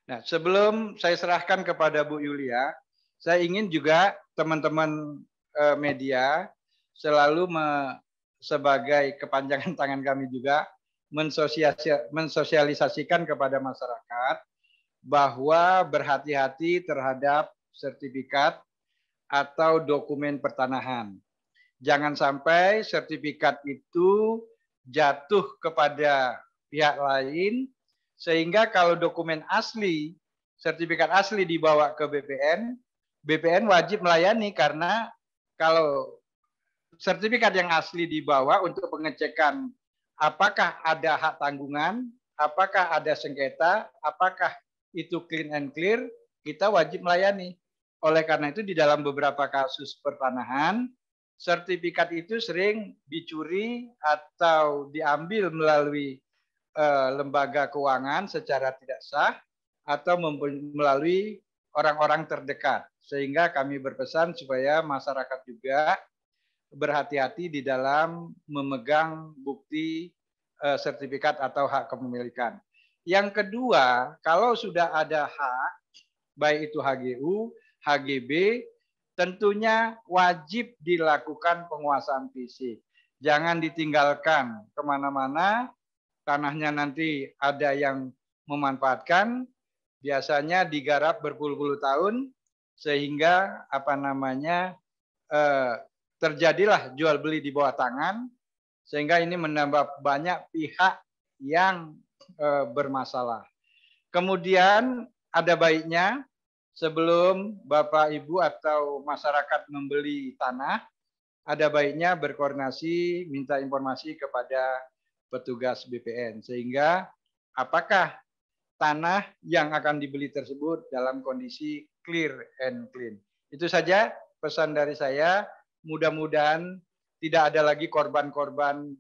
Nah, sebelum saya serahkan kepada Bu Yulia, saya ingin juga teman-teman media selalu sebagai kepanjangan tangan kami juga mensosialisasikan kepada masyarakat bahwa berhati-hati terhadap sertifikat atau dokumen pertanahan. Jangan sampai sertifikat itu jatuh kepada pihak lain sehingga kalau dokumen asli, sertifikat asli dibawa ke BPN, BPN wajib melayani karena kalau sertifikat yang asli dibawa untuk pengecekan apakah ada hak tanggungan, apakah ada sengketa, apakah itu clean and clear, kita wajib melayani. Oleh karena itu di dalam beberapa kasus pertanahan, sertifikat itu sering dicuri atau diambil melalui lembaga keuangan secara tidak sah atau melalui orang-orang terdekat. Sehingga kami berpesan supaya masyarakat juga berhati-hati di dalam memegang bukti sertifikat atau hak kepemilikan. Yang kedua, kalau sudah ada hak, baik itu HGU, HGB, tentunya wajib dilakukan penguasaan fisik. Jangan ditinggalkan kemana-mana, tanahnya nanti ada yang memanfaatkan, biasanya digarap berpuluh-puluh tahun, sehingga terjadilah jual beli di bawah tangan, sehingga ini menambah banyak pihak yang bermasalah. Kemudian ada baiknya sebelum Bapak Ibu atau masyarakat membeli tanah, ada baiknya berkoordinasi, minta informasi kepada petugas BPN, sehingga apakah tanah yang akan dibeli tersebut dalam kondisi clear and clean. Itu saja pesan dari saya. Mudah-mudahan tidak ada lagi korban-korban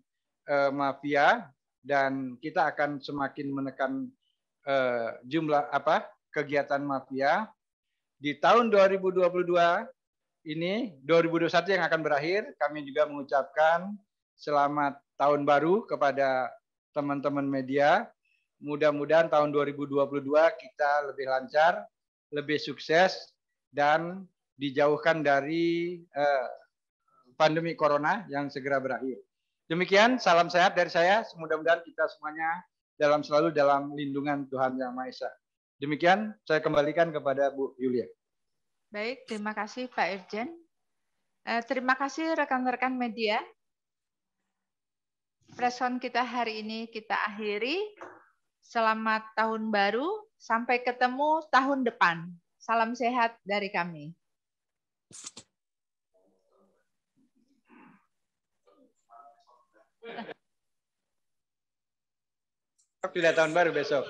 mafia dan kita akan semakin menekan jumlah kegiatan mafia. Di tahun 2022 ini 2021 yang akan berakhir, kami juga mengucapkan selamat tahun baru kepada teman-teman media. Mudah-mudahan tahun 2022 kita lebih lancar, lebih sukses dan dijauhkan dari pandemi corona yang segera berakhir. Demikian, salam sehat dari saya. Mudah-mudahan kita semuanya selalu dalam lindungan Tuhan Yang Maha Esa. Demikian, saya kembalikan kepada Bu Yulia. Baik, terima kasih Pak Irjen. Terima kasih rekan-rekan media. Preskon kita hari ini kita akhiri. Selamat tahun baru, sampai ketemu tahun depan. Salam sehat dari kami. Tidak tahun baru besok.